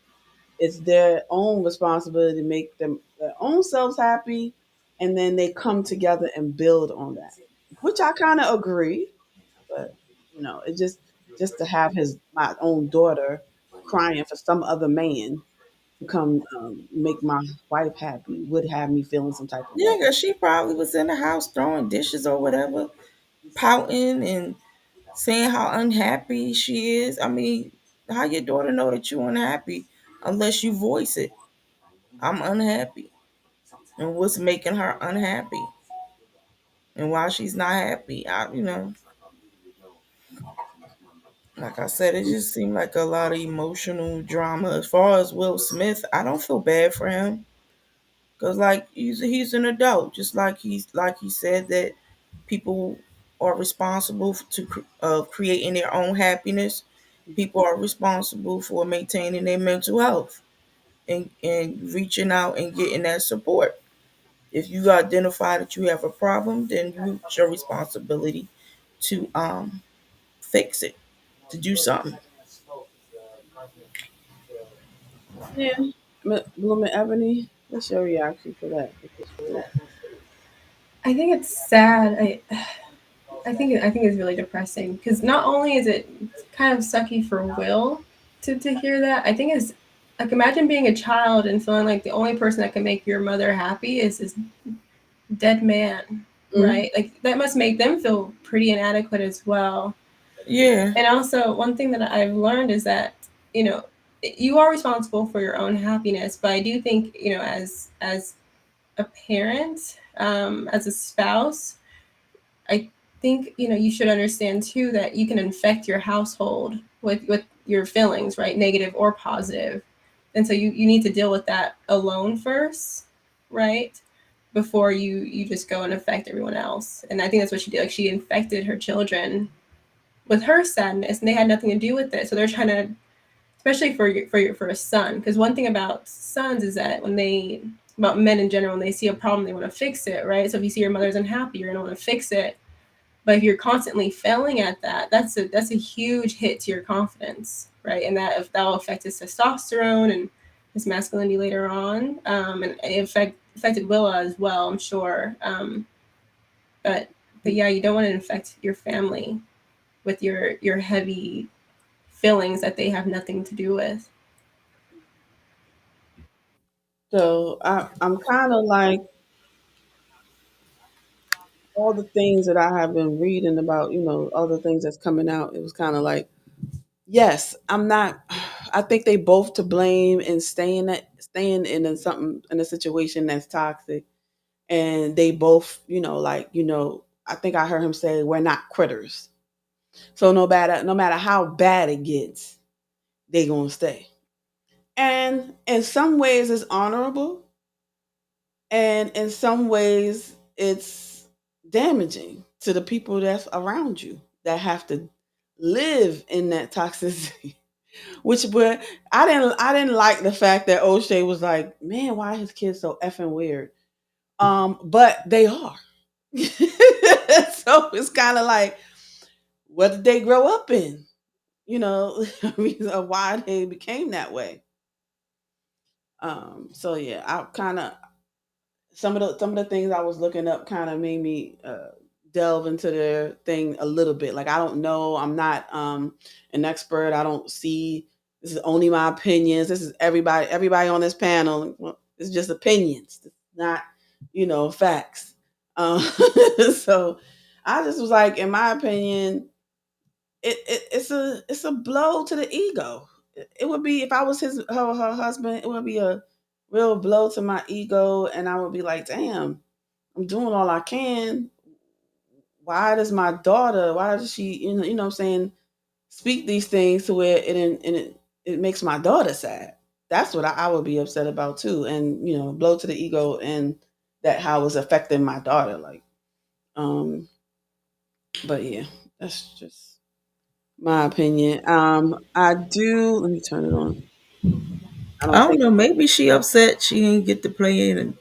It's their own responsibility to make them their own selves happy, and then they come together and build on that. Which I kind of agree, but it just to have his my own daughter crying for some other man to come make my wife happy would have me feeling some type of Yeah, way. 'cause she probably was in the house throwing dishes or whatever, pouting and saying how unhappy she is. I mean, how your daughter know that you're unhappy unless you voice it? I'm unhappy. And what's making her unhappy? And why she's not happy? Like I said, it just seemed like a lot of emotional drama. As far as Will Smith, I don't feel bad for him because like he's an adult, just like he said that people are responsible creating their own happiness. People are responsible for maintaining their mental health and reaching out and getting that support. If you identify that you have a problem, then it's your responsibility to fix it, to do something. Yeah. Blooming Ebony, what's your reaction to that? I think it's sad. I think it's really depressing because not only is it kind of sucky for Will to hear that, I think it's like imagine being a child and feeling like the only person that can make your mother happy is this dead man, Mm-hmm. right? Like that must make them feel pretty inadequate as well. Yeah, And also, one thing that I've learned is that you know you are responsible for your own happiness, but I do think as a parent, as a spouse, I think you should understand too that you can infect your household with your feelings, right? Negative or positive. And so you need to deal with that alone first, right? Before you just go and affect everyone else. And I think that's what she did. Like she infected her children with her sadness, and they had nothing to do with it. So they're trying to, especially for a son, because one thing about sons is that when they, about men in general, when they see a problem, they want to fix it, right? So if you see your mother's unhappy, you're gonna want to fix it. But if you're constantly failing at that, that's a huge hit to your confidence, right? And that, if that will affect his testosterone and his masculinity later on, and it affected Willa as well, I'm sure. But yeah, you don't want to infect your family with your heavy feelings that they have nothing to do with. So I'm kind of like all the things that I have been reading about, all the things that's coming out. It was kind of like, yes, I'm not. I think they both to blame in staying in something in a situation that's toxic, and they both, I think I heard him say, "We're not quitters." So no matter how bad it gets, they gonna stay. And in some ways, it's honorable, and in some ways, it's damaging to the people that's around you that have to live in that toxicity. Which, but I didn't like the fact that O'Shea was like, man, why are his kids so effing weird? But they are. So it's kind of like, what did they grow up in? I mean, why they became that way. So yeah, I kind of, some of the things I was looking up kind of made me delve into their thing a little bit. Like, I don't know, I'm not an expert. I don't see. This is only my opinions. This is everybody on this panel. Well, it's just opinions. It's not, facts. Um, so I just was like, in my opinion, it's a blow to the ego. It would be, if I was her husband, it would be a real blow to my ego, and I would be like, damn, I'm doing all I can. Why does she, what I'm saying, speak these things to where it makes my daughter sad? That's what I would be upset about too, and blow to the ego, and that how it's affecting my daughter. Like, um, but yeah, that's just my opinion. I do. Let me turn it on. I I don't don't think. know. Maybe she upset she didn't get to play in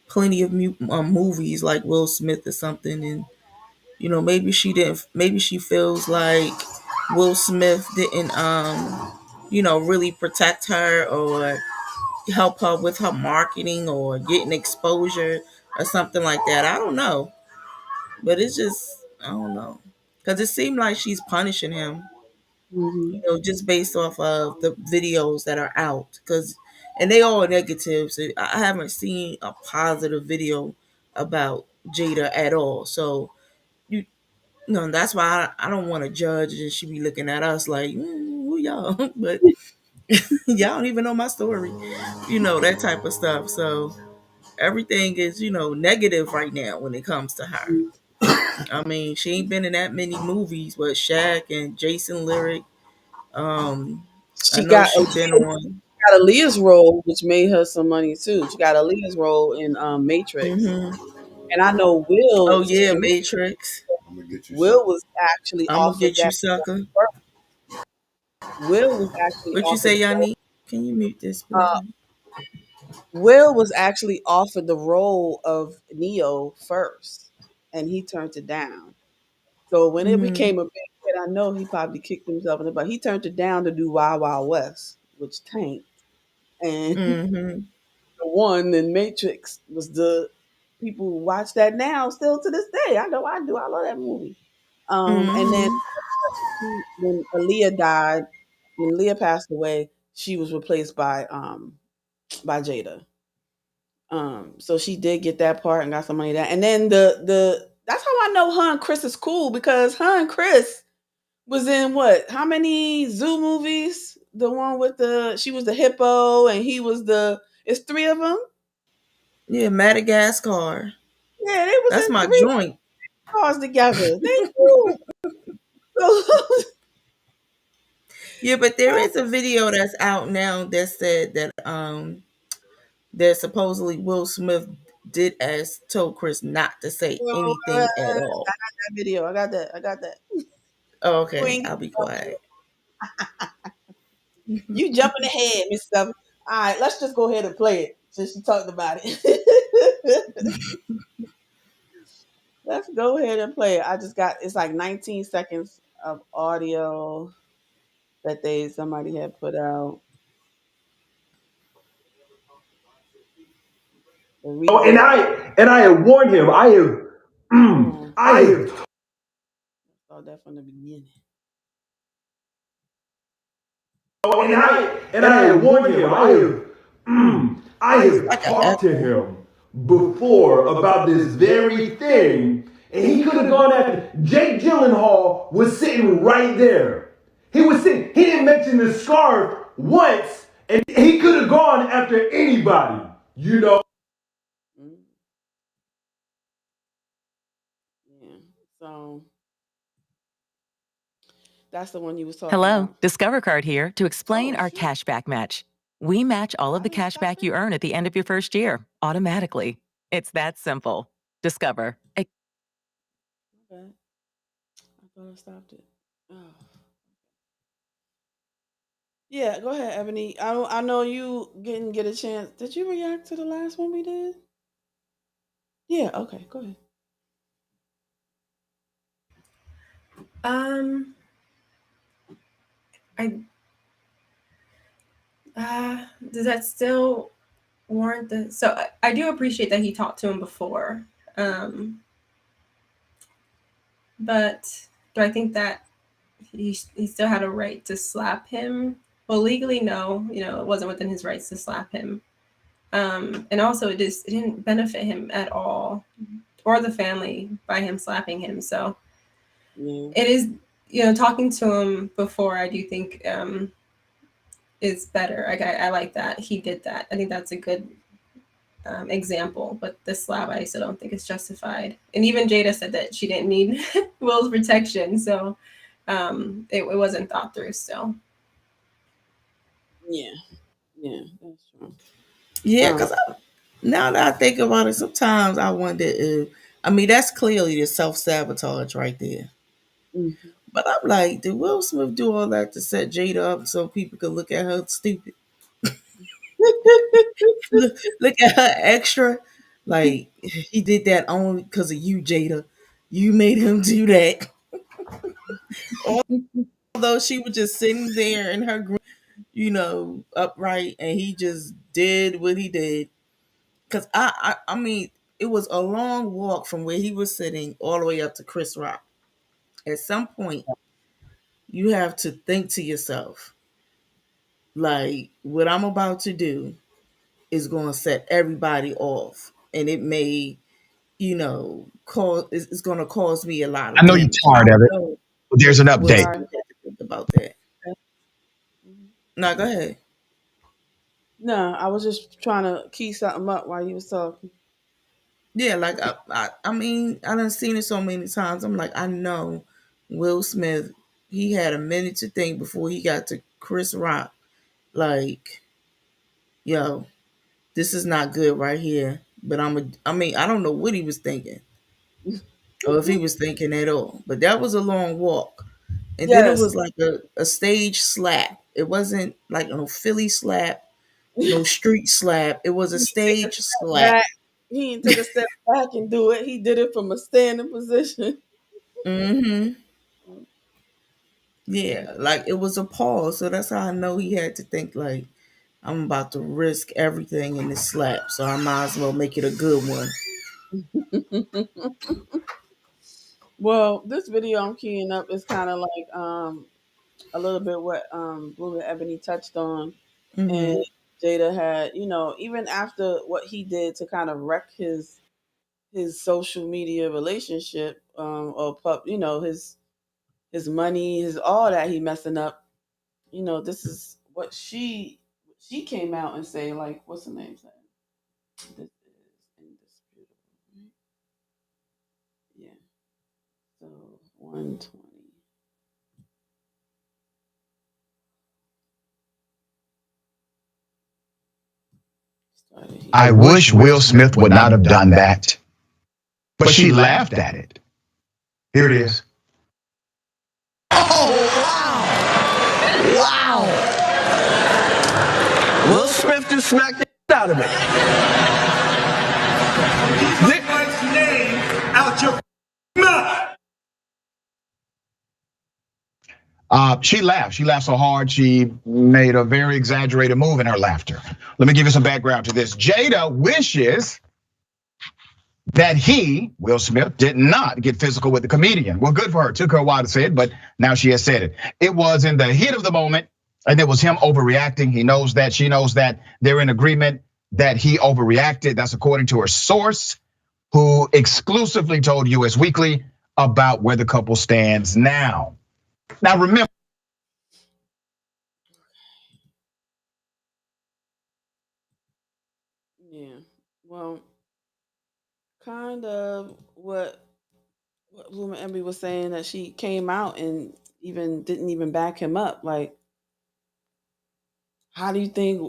plenty of movies like Will Smith or something, and maybe she didn't. Maybe she feels like Will Smith didn't really protect her or help her with her marketing or getting exposure or something like that. I don't know, but it's just, I don't know, because it seemed like she's punishing him, Hmm. just based off of the videos that are out. Because and they all negative. So I haven't seen a positive video about Jada at all. So that's why I don't want to judge, and she be looking at us like, who y'all? But y'all don't even know my story, that type of stuff. So everything is, negative right now when it comes to her. I mean, she ain't been in that many movies, but Shaq and Jason Lyric. I She know got she been on. Aaliyah's role, which made her some money too. She got Aaliyah's role in Matrix, and I know Oh Will. yeah, Matrix. Will was actually I'm gonna offered get you, that. sucker. Will was actually What you offered say, the role. Yanni? Can you mute this, Uh, please? Will was actually offered the role of Neo first, and he turned it down. So when it Mm-hmm. became a big hit, I know he probably kicked himself in the butt. He turned it down to do Wild Wild West, which tanked. And Mm-hmm. the one in Matrix was the people watch that now still to this day. I know I do. I love that movie. And then Mm-hmm. when Aaliyah died, when Leah passed away, she was replaced by Jada. So she did get that part and got some money that. And then the that's how I know her and Chris is cool, because her and Chris was in what? How many Zoo movies? The one with she was the hippo and he was the. It's three of them. Yeah, Madagascar. Yeah, they was That's in my three joint. cars together. They cool. So, Yeah, but there is a video that's out now that said that supposedly Will Smith did as told Chris not to say so, anything at all. that video. I got that. I got that. Oh, You okay. ain't I'll be quiet. you jumping ahead, Miss Stuff. All right, let's just go ahead and play it since you talked about it. Let's go ahead and play it. I just got it's like 19 seconds of audio that somebody had put out. The Oh, and reason. I have warned him. Hold on. I have Start that from the beginning. and I have warned him. I It's have like an talked to echo. him before about this very thing, and he could have gone after. Jake Gyllenhaal was sitting right there. He was sitting. He didn't mention the scarf once, and he could have gone after anybody. You know. Mm, yeah. So that's the one you was talking Hello, about. Discover Card here to explain Oh our shit! cashback match. We match all of I the didn't cash stop back it. you earn at the end of your first year automatically. It's that simple. Discover. Okay. I thought I stopped it. Oh. Yeah, go ahead, Ebony. I know you didn't get a chance. Did you react to the last one we did? Yeah. Okay. Go ahead. Um, I does that still warrant the? So I do appreciate that he talked to him before, um, but do I think that he still had a right to slap him? Well, legally, no. It wasn't within his rights to slap him. And also, it didn't benefit him at all, or the family, by him slapping him. So Yeah. it is, talking to him before. I do think is better. I like that he did that. I think that's a good example. But the slap, I still don't think is justified. And even Jada said that she didn't need Will's protection, so it wasn't thought through still. Yeah. Yeah. That's true. Yeah, Um. because now that I think about it, sometimes I wonder if, I mean, that's clearly the self sabotage right there. Mhm. But I'm like, did Will Smith do all that to set Jada up so people could look at her stupid? Look at her extra. Like, he did that only because of you, Jada. You made him do that. Although she was just sitting there in her, upright, and he just did what he did. Because I mean, it was a long walk from where he was sitting all the way up to Chris Rock. At some point, you have to think to yourself, like, what I'm about to do is going to set everybody off. And it may, cause, it's going to cause me a lot I of know you're damage. And I tired of it, know but there's an Will update. Sorry. Smith had to think about that. Mhm. No, go ahead. No, I was just trying to key something up while you was talking. Yeah, like I mean, I done seen it so many times. I'm like, I know Will Smith. He had a minute to think before he got to Chris Rock. Like, yo, this is not good right here. But I mean, I don't know what he was thinking, or if he was thinking at all. But that was a long walk, and then it Yes. was like a stage slap. It wasn't like no Philly slap, no street slap. It was a He take a stage step slap. back. He didn't take a step back and do it. He did it from a standing position. Mm-hmm. Yeah, like it was a pause. So that's how I know he had to think like, I'm about to risk everything in this slap, so I might as well make it a good one. Well, this video I'm keying up is kind of like a little bit what Bloom and Ebony touched on, and Mm-hmm. Jada had, even after what he did to kind of wreck his social media relationship, or his money, his all that he messing up. This is what she came out and say, like, what's the name saying? This is indisputable. Right? Yeah. So 120. Started I here. wish Will Smith would not have done that, but she laughed at it. Here it is. just smack the shit out of me. Keep my wife's name out your mouth. She laughed. She laughed so hard she made a very exaggerated move in her laughter. Let me give you some background to this. Jada wishes that he, Will Smith, did not get physical with the comedian. Well, good for her. It took her a while to say it, but now she has said it. It was in the heat of the moment, and it was him overreacting. He knows that, she knows that, they're in agreement that he overreacted. That's according to her source, who exclusively told US Weekly about where the couple stands now. Now remember, Yeah. Well, kind of what Bluma Emby was saying, that she came out and even didn't even back him up. Like, how do you think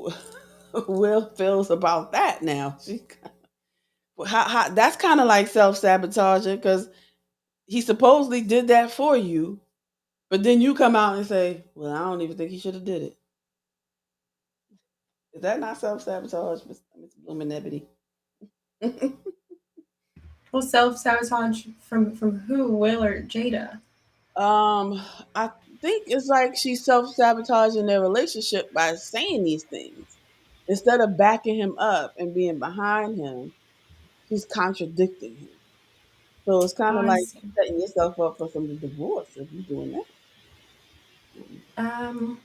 Will feels about that now? That's kind of like self sabotaging, because he supposedly did that for you, but then you come out and say, "Well, I don't even think he should have did it." Is that not self sabotage, Miss Bloomin' Ebony? Well, self-sabotage from who? Will or Jada? I think it's like she's self sabotaging their relationship by saying these things. Instead of backing him up and being behind him, she's contradicting him. So it's Oh, kind of I like see. setting yourself up for some divorce if you're doing that. Um,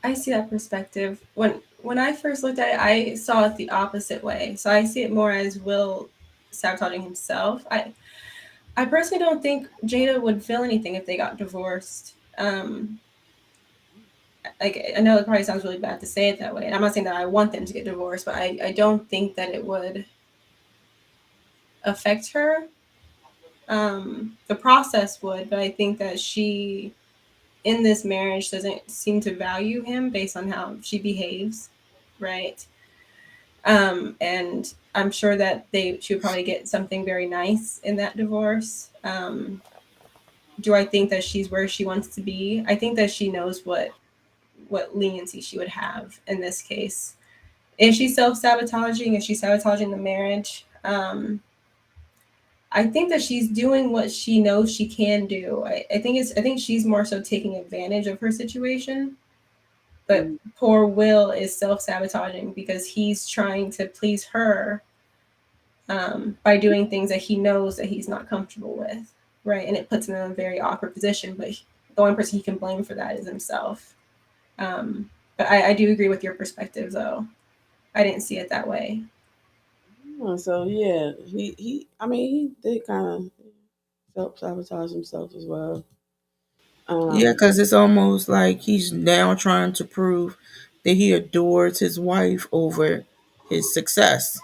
I see that perspective. When I first looked at it, I saw it the opposite way. So I see it more as Will sabotaging himself. I personally don't think Jada would feel anything if they got divorced. Like, I know it probably sounds really bad to say it that way, and I'm not saying that I want them to get divorced, but I don't think that it would affect her. The process would, but I think that she in this marriage doesn't seem to value him based on how she behaves, right? And I'm sure that she would probably get something very nice in that divorce. Do I think that she's where she wants to be? I think that she knows what leniency she would have in this case. Is she self-sabotaging? Is she sabotaging the marriage? I think that she's doing what she knows she can do. I think she's more so taking advantage of her situation. But Mm, poor Will is self-sabotaging because he's trying to please her, by doing things that he knows that he's not comfortable with, right? And it puts him in a very awkward position. But the only person he can blame for that is himself. But I do agree with your perspective, though. I didn't see it that way. So yeah, I mean, he did kind of self sabotage himself as well. Yeah, Um, because it's almost like he's now trying to prove that he adores his wife over his success.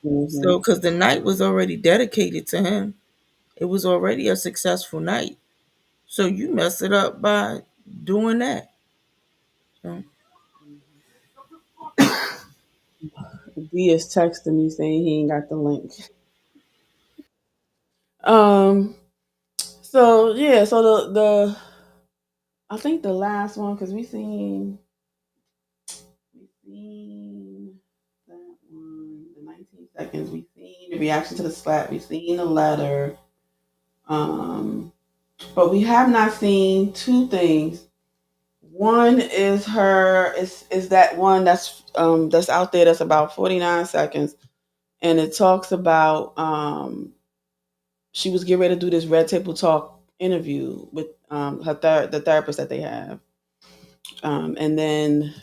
So, mhm. because the night was already dedicated to him, it was already a successful night. So you mess it up by doing that. So, D is texting me saying he ain't got the link. Um. So yeah. So the I think the last one, because we seen that one, the 19 seconds. We seen the reaction to the slap. We seen the letter. Um. But we have not seen two things. One is her is that one that's out there, that's about 49 seconds, and it talks about she was getting ready to do this red table talk interview with the therapist that they have, and then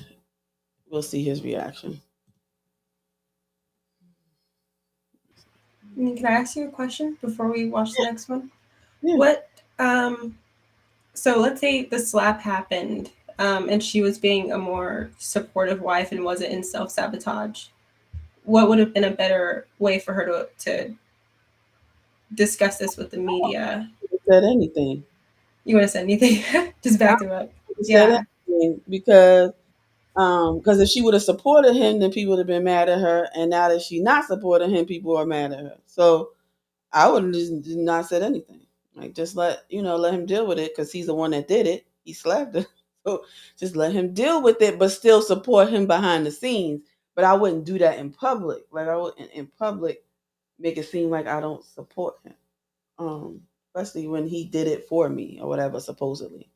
we'll see his reaction. I mean, can I ask you a question before we watch the next one? Yeah. What so let's say the slap happened, and she was being a more supportive wife and wasn't in self-sabotage. What would have been a better way for her to discuss this with the media? Said anything. You want to say anything? Just I back them up. said Yeah. anything because if she would have supported him, then people would have been mad at her, and now that she not supporting him, people are mad at her. So I would have just not said anything. Like, just let him deal with it, because he's the one that did it. He slapped her. just let him deal with it, but still support him behind the scenes. But I wouldn't do that in public. Like I would in public make it seem like I don't support him. Especially when he did it for me or whatever, supposedly.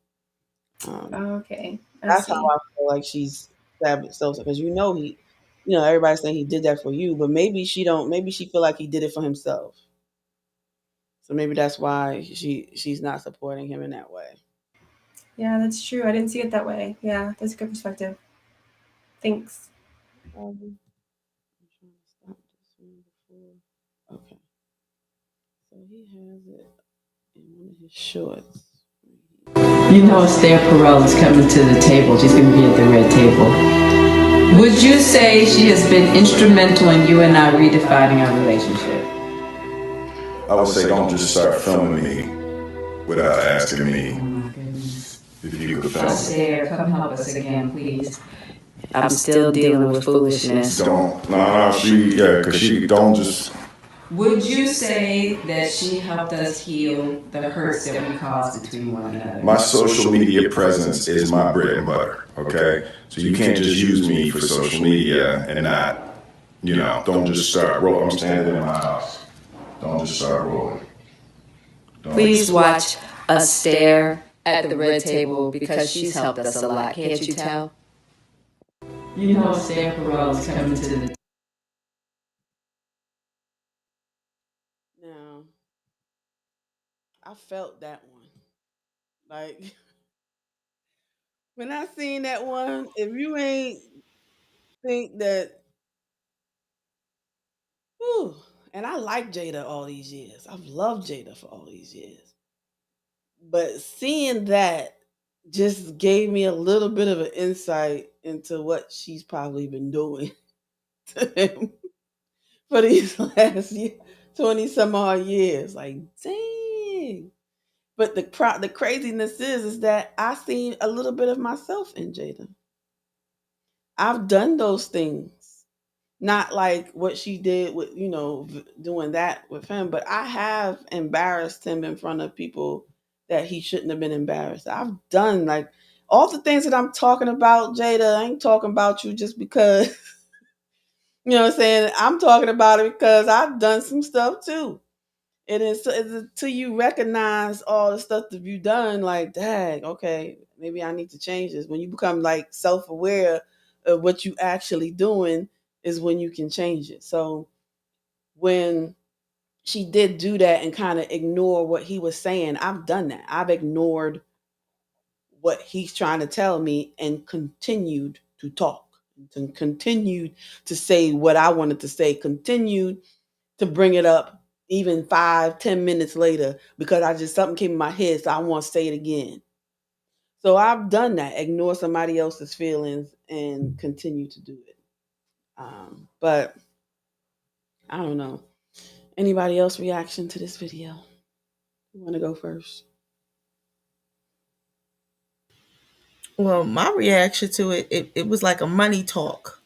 Okay, I That's how see. I feel like she's stabbed so because everybody's saying he did that for you, but maybe she don't. Maybe she feel like he did it for himself. So maybe that's why she's not supporting him in that way. Yeah, that's true. I didn't see it that way. Yeah, that's a good perspective. Thanks. I'm trying to stop this one before. Okay, so he has it in one of his shorts. You know, Esther Perel is coming to the table. She's going to be at the red table. Would you say she has been instrumental in you and I redefining our relationship? I would say don't just start filming me without asking me Oh my goodness. if you could film me. Esther, come help us again, please. I'm still dealing with foolishness. Don't, no, because she don't just. Would you say that she helped us heal the hurts that we caused between one another? My social media presence is my bread and butter, okay? So you can't just use me for social media and not, don't just start rolling. I'm standing in my house. Don't just start rolling. Please watch us stare at the red table because she's helped us a lot. Can't you tell? You know, Esther Perel is coming to the. Now, I felt that one. Like when I seen that one, if you ain't think that, whew, and I like Jada all these years. I've loved Jada for all these years. But seeing that just gave me a little bit of an insight into what she's probably been doing to him for these last 20 some odd years. Like, dang. But the craziness is that I seen a little bit of myself in Jada. I've done those things. Not like what she did with, doing that with him, but I have embarrassed him in front of people that he shouldn't have been embarrassed. I've done like all the things that I'm talking about, Jada. I ain't talking about you just because, you know what I'm saying? I'm talking about it because I've done some stuff too. And it's until you recognize all the stuff that you've done, like, dang, okay, maybe I need to change this. When you become like self aware of what you actually doing, is when you can change it. So when she did do that and kind of ignore what he was saying, I've done that. I've ignored what he's trying to tell me and continued to talk, and continued to say what I wanted to say, continued to bring it up even 5, 10 minutes later because I just something came in my head, so I want to say it again. So I've done that, ignore somebody else's feelings and continue to do it. But I don't know. Anybody else reaction to this video? You want to go first? Well, my reaction to it was like a money talk.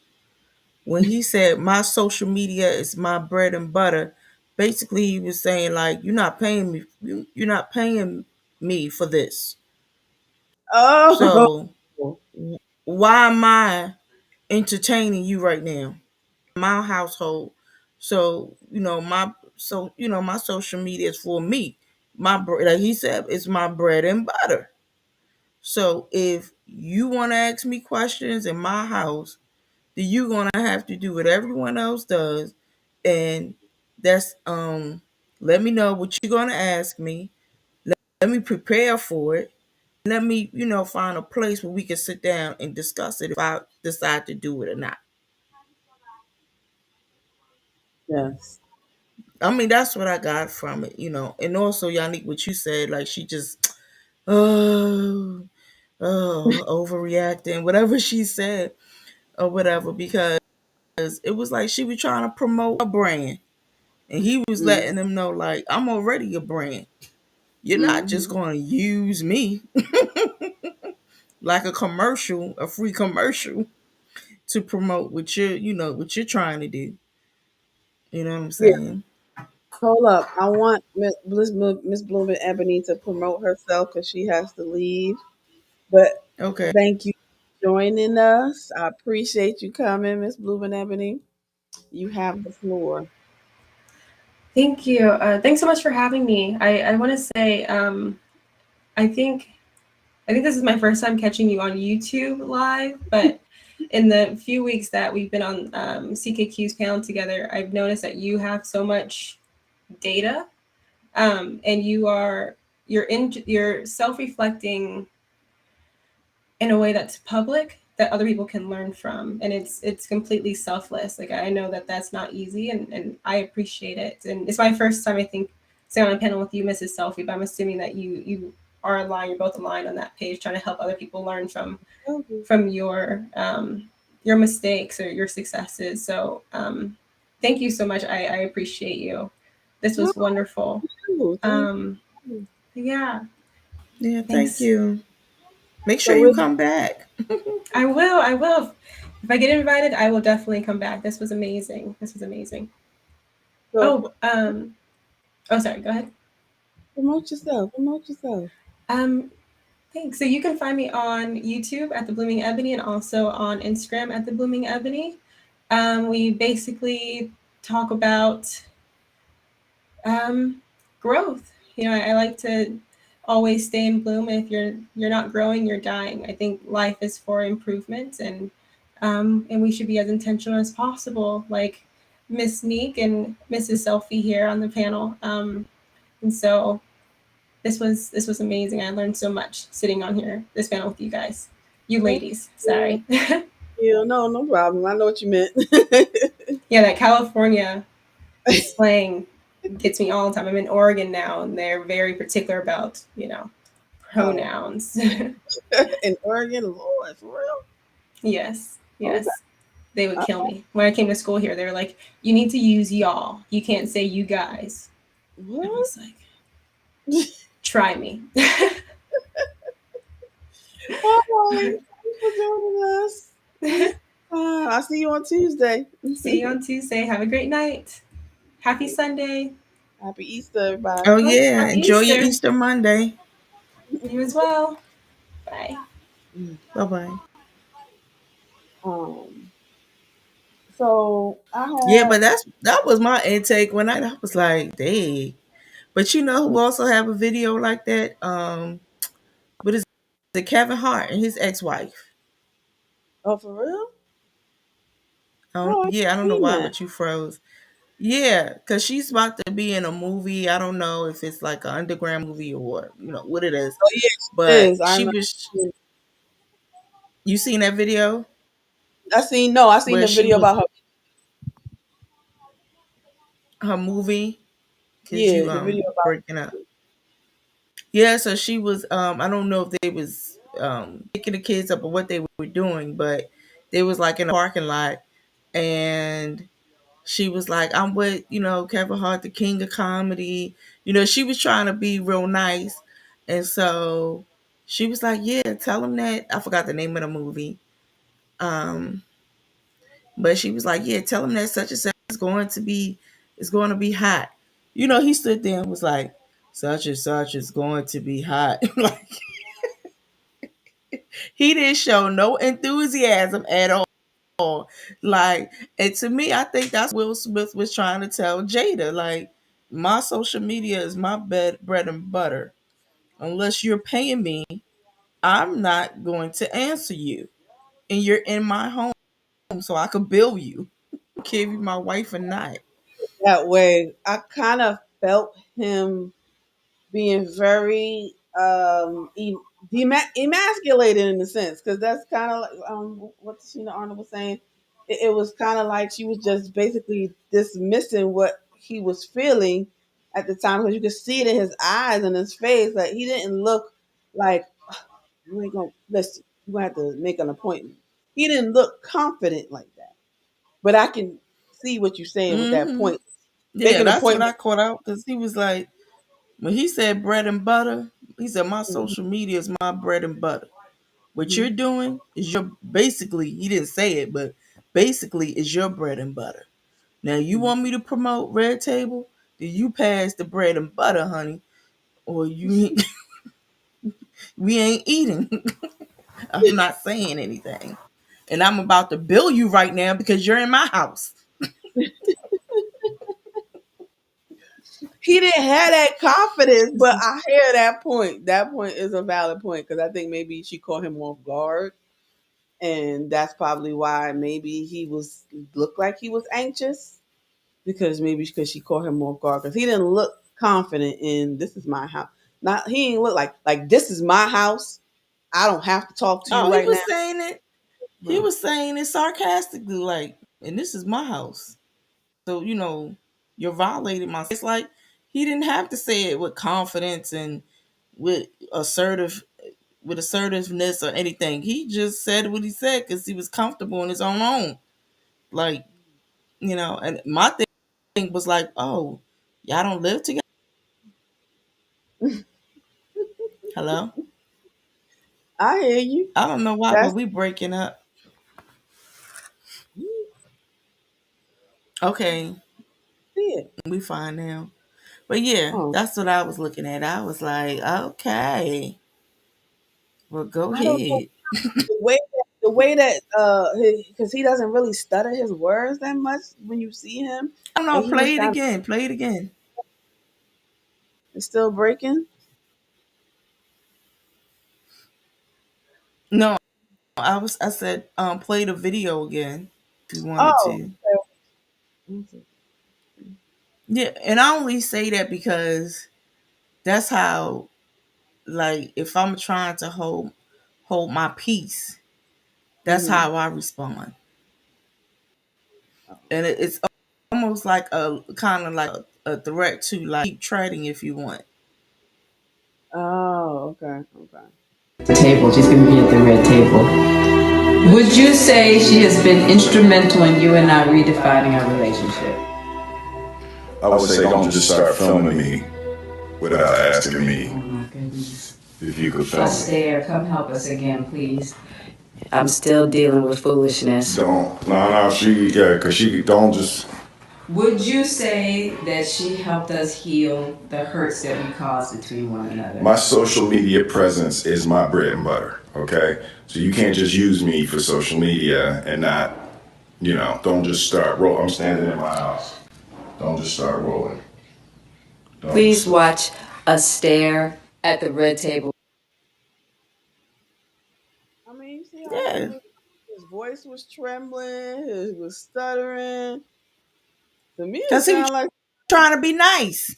When he said my social media is my bread and butter, basically he was saying like you're not paying me, you're not paying me for this. Oh, So why am I entertaining you right now? My household. So, my social media is for me. Like he said, it's my bread and butter. So if you want to ask me questions in my house, then you're gonna have to do what everyone else does, and that's let me know what you're gonna ask me. Let me prepare for it. Let me, find a place where we can sit down and discuss it if I decide to do it or not. yes. I mean, that's what I got from it. And also, Yannick, what you said, like she just, oh, overreacting, whatever she said or whatever, because it was like she was trying to promote a brand. And he was letting them know, like, I'm already a brand. You're not just Mm-hmm. going to use me like a commercial, a free commercial to promote what you're trying to do. You know what I'm Yeah. saying? Hold up. I want Miss Bloom and Ebony to promote herself because she has to leave. But Okay. Thank you for joining us. I appreciate you coming, Miss Blue and Ebony. You have the floor. Thank you. Thanks so much for having me. I want to say I think I think this is my first time catching you on YouTube live, but in the few weeks that we've been on CKQ's panel together, I've noticed that you have so much data, and you're self-reflecting in a way that's public that other people can learn from, and it's completely selfless. Like, I know that that's not easy, and I appreciate it. And it's my first time, I think, sitting on a panel with you, Mrs. Selfie, but I'm assuming that you are aligned, you're both aligned on that page, trying to help other people learn from your mistakes or your successes. So thank you so much. I appreciate you. This No, was wonderful. thank um you. yeah, Yeah, thank thanks. you. Make sure So you we're come back. I will. If I get invited, I will definitely come back. This was amazing. This was amazing. so Oh, sorry, go ahead. promote yourself. Promote yourself. Um, Thanks. So you can find me on YouTube at The Blooming Ebony and also on Instagram at The Blooming Ebony. We basically talk about um, growth. I like to always stay in bloom. And if you're not growing, you're dying. I think life is for improvement, and we should be as intentional as possible. Like Miss Neek and Mrs. Selfie here on the panel. And so this was amazing. I learned so much sitting on here this panel with you guys. You Thank ladies, you. sorry. No, no problem. I know what you meant. Yeah, that California slang gets me all the time. I'm in Oregon now, and they're very particular about, Oh, pronouns. in Oregon, Lord, for real? Yes, Okay. yes. They would Uh, kill me. When I came to school here, they were like, you need to use y'all. You can't say you guys. I what? was like, try me. All right. Thanks for joining us. I'll see you on Tuesday. See you on Tuesday. Have a great night. Happy Sunday. Happy Easter, everybody. Oh Oh, yeah, happy enjoy your Easter. Easter Monday. You as well. Bye. Bye bye. Um, so I Yeah, have but that was my intake when I was like, dang. But you know who also have a video like that? What is it? Kevin Hart and his ex-wife. oh for real? Oh, I Yeah, I don't know seen why, that. but you froze. Yeah, because she's about to be in a movie. I don't know if it's like an underground movie or what it is. Oh yeah, it But is. I she remember. was. You seen that video I seen where the she video was about her. her movie? Cause Yeah, you the video about. breaking up. Yeah, so she was I don't know if they was picking the kids up or what they were doing, but they was like in a parking lot, and she was like, I'm with, Kevin Hart, the king of comedy. She was trying to be real nice. And so she was like, yeah, tell him that. I forgot the name of the movie. Um, but she was like, yeah, tell him that such and such is going to be hot. He stood there and was like, such and such is going to be hot. Like, he didn't show no enthusiasm at all. Like, and to me, I think that's Will Smith was trying to tell Jada. Like, my social media is my bread and butter. Unless you're paying me, I'm not going to answer you. And you're in my home, so I could bill you. Care if you're my wife or not. That way. I kind of felt him being very emasculated in a sense because that's kind of like what Tina Arnold was saying. It was kind of like she was just basically dismissing what he was feeling at the time because you could see it in his eyes and his face. Like he didn't look like you ain't gonna listen. You gonna have to make an appointment. He didn't look confident like that. But I can see what you're saying with that Hmm. point. Make Yeah, an that's what I appointment. caught out because he was like, when he said bread and butter, he said, my social media is my bread and butter. What Mhm. you're doing is your basically, he didn't say it, but basically is your bread and butter. Now you Mhm. want me to promote Red Table? Then you pass the bread and butter, honey, or you we ain't eating. I'm not saying anything. And I'm about to bill you right now because you're in my house. He didn't have that confidence, but I hear that point. That point is a valid point because I think maybe she caught him off guard, and that's probably why maybe he was looked like he was anxious because maybe because she caught him off guard because he didn't look confident in this is my house. Not he didn't look like this is my house. I don't have to talk to you Oh, he right now. was saying it. He Huh. was saying it sarcastically, like, and this is my house. So, you're violating my. It's like he didn't have to say it with confidence and with assertive with assertiveness or anything. He just said what he said because he was comfortable in his own home. Like, and my thing was like, oh, y'all don't live together. Hello? I hear you. I don't know why, but That's we breaking up. Okay, it. we fine now. But yeah, Oh, that's what I was looking at. I was like, okay, well, go I don't know ahead. the way that because he doesn't really stutter his words that much when you see him, I don't and know. he was Play it kind again. Play it again. of still breaking. No, I said play the video again if you wanted Oh, to. okay. Yeah, and I only say that because that's how, like, if I'm trying to hold my peace, that's Mhm. how I respond. And it's almost like a kind of like a threat to like keep treading if you want. Oh, okay, okay. Table. She's going to be at the red table. Would you say she has been instrumental in you and I redefining our relationship? I would say don't just start filming me without asking me Oh my goodness. if you could film me. Astaire, come help us again, please. I'm still dealing with foolishness. Don't. No, because she don't just. Would you say that she helped us heal the hurts that we caused between one another? My social media presence is my bread and butter, okay? So you can't just use me for social media and not, don't just start rolling. I'm standing in my house. Don't just start rolling. Please watch Astaire at the red table. I mean, you see how Yeah, his voice was trembling, he was stuttering. To me, it because he was sounded like trying to be nice.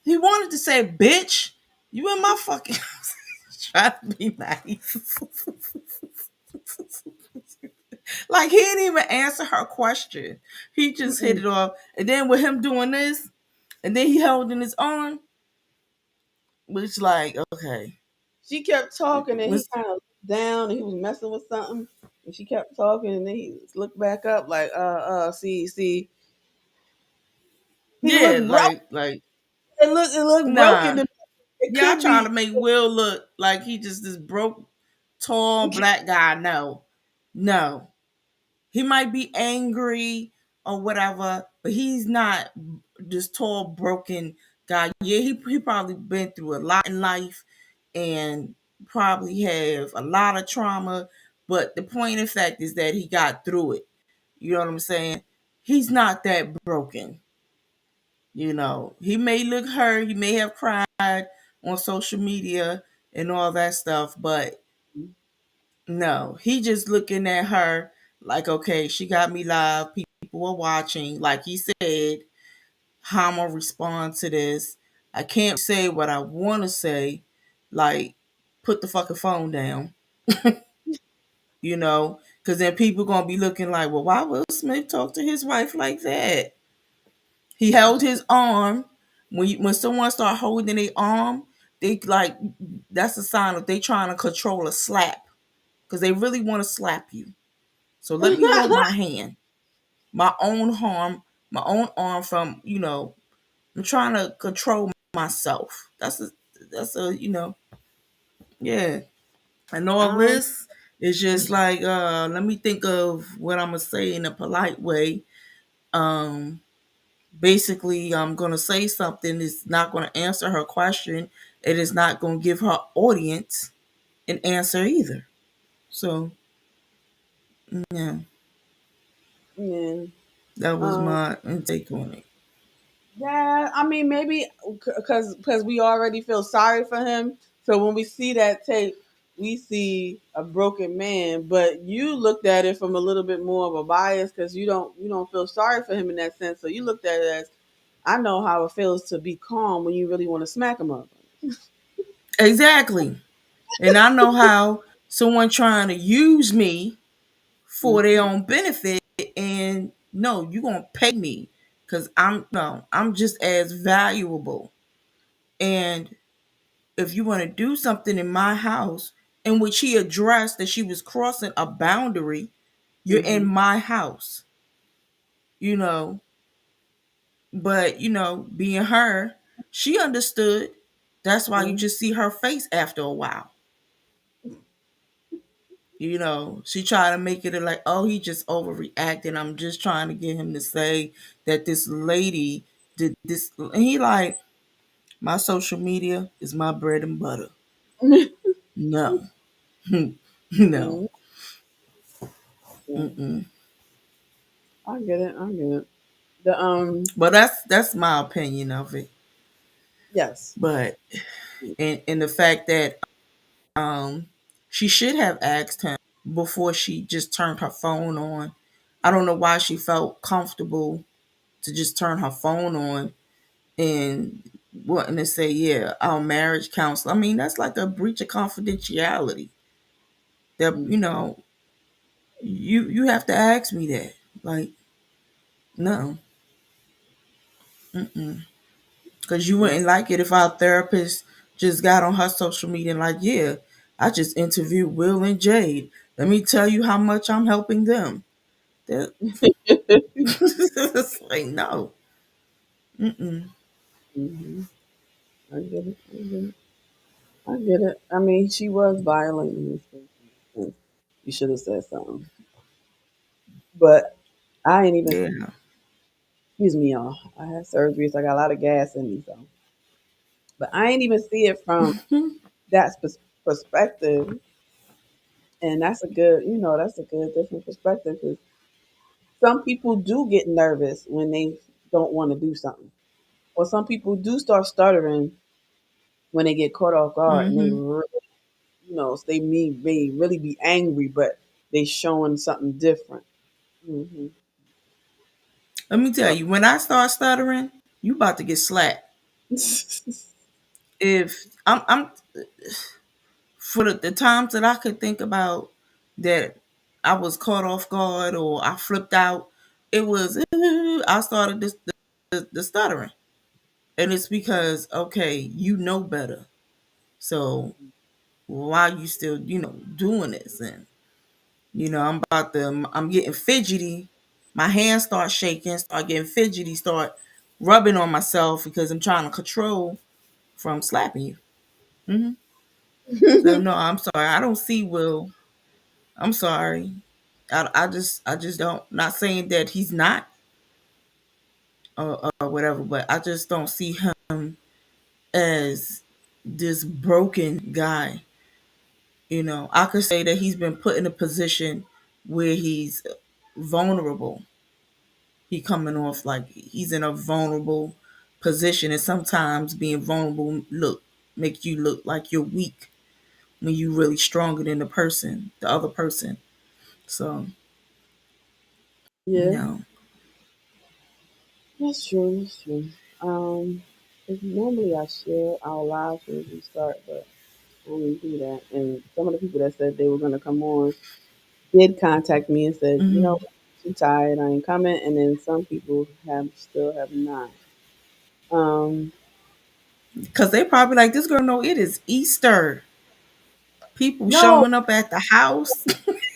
He wanted to say, "Bitch, you in my fucking house." Trying to be nice. Like he didn't even answer her question. He just hit mm-mm. it off. And then with him doing this, and then he held in his arm, which like, okay. She kept talking, and he Was kind of looked down, and he was messing with something. And she kept talking, and then he looked back up, like, see. He yeah, looked broke. like It looked broken. nah. To me. It Y'all could trying be. to make Will look like he just this broke, tall black guy. No. No. He might be angry or whatever, but he's not this tall, broken guy. Yeah, he probably been through a lot in life and probably have a lot of trauma. But the point of fact is that he got through it. You know what I'm saying? He's not that broken. He may look hurt, he may have cried on social media and all that stuff, but no, he just looking at her like, okay, she got me live. People are watching. Like he said, how I'm gonna respond to this. I can't say what I want to say. Like, put the fucking phone down. Because then people gonna be looking like, well, why Will Smith talk to his wife like that? He held his arm. When someone start holding their arm, they like that's a sign of they trying to control a slap because they really want to slap you. So let me hold my hand, my own arm from, I'm trying to control myself. That's a yeah. And all um, this is just like, let me think of what I'm gonna say in a polite way. Um, Basically, I'm gonna say something that's not gonna answer her question. It is not gonna give her audience. an answer either. So yeah, Yeah. that was Um, my take on it. yeah, I mean, maybe because we already feel sorry for him. So when we see that tape, we see a broken man. But you looked at it from a little bit more of a bias because you don't feel sorry for him in that sense. So you looked at it as, I know how it feels to be calm when you really want to smack him up. Exactly. And I know how someone trying to use me for their Mhm. own benefit, and no, you gonna pay me because I'm just as valuable. And if you want to do something in my house, in which he addressed that she was crossing a boundary, you're in Mhm. my house, you know. But being her, she understood. That's why you Mhm. just see her face after a while. She tried to make it like, oh, he just overreacted. I'm just trying to get him to say that this lady did this. And he like, my social media is my bread and butter. No. No. Mhm. Yeah, Mm-mm. I get it. I get it. The But that's my opinion of it. yes. But in the fact that um she should have asked him before she just turned her phone on. I don't know why she felt comfortable to just turn her phone on and wanting to say, yeah, our marriage counsel. I mean, that's like a breach of confidentiality. That Mhm. you have to ask me that. Like, no, because you Yeah. wouldn't like it if our therapist just got on her social media and like, yeah, I just interviewed Will and Jade. Let me tell you how much I'm helping them. That it's like no. Mm-mm. Mhm. I get it. I get it. I get it. I mean, she was violating his space in that sense. You should have said something. But I ain't even. Yeah. Excuse me, y'all. I had surgery, so I got a lot of gas in me. So, but I ain't even see it from that perspective, and that's a good different perspective because some people do get nervous when they don't want to do something, or some people do start stuttering when they get caught off guard, and they Mm-hmm. really, they may really be angry, but they showing something different. Hmm. Let me tell So, you, when I start stuttering, you about to get slapped. If I'm for the times that I could think about that I was caught off guard or I flipped out, it was I started the stuttering, and it's because okay, you know better. So why you still doing this? And I'm getting fidgety. My hands start shaking, start getting fidgety, start rubbing on myself because I'm trying to control from slapping you. Hmm. So no, I'm sorry. I don't see Will. I'm sorry. I just don't. Not saying that he's not or whatever, but I just don't see him as this broken guy. I could say that he's been put in a position where he's vulnerable. He coming off like he's in a vulnerable position, and sometimes being vulnerable make you look like you're weak when you really stronger than the other person. So yeah, no. that's true. That's true. Um, 'Cause normally I share our lives when we start, but I didn't do that. And some of the people that said they were going to come on did contact me and said, Hmm. I'm tired, I ain't coming. And then some people have not. Um, Because they probably like, this girl know it is Easter. People no, showing up at the house.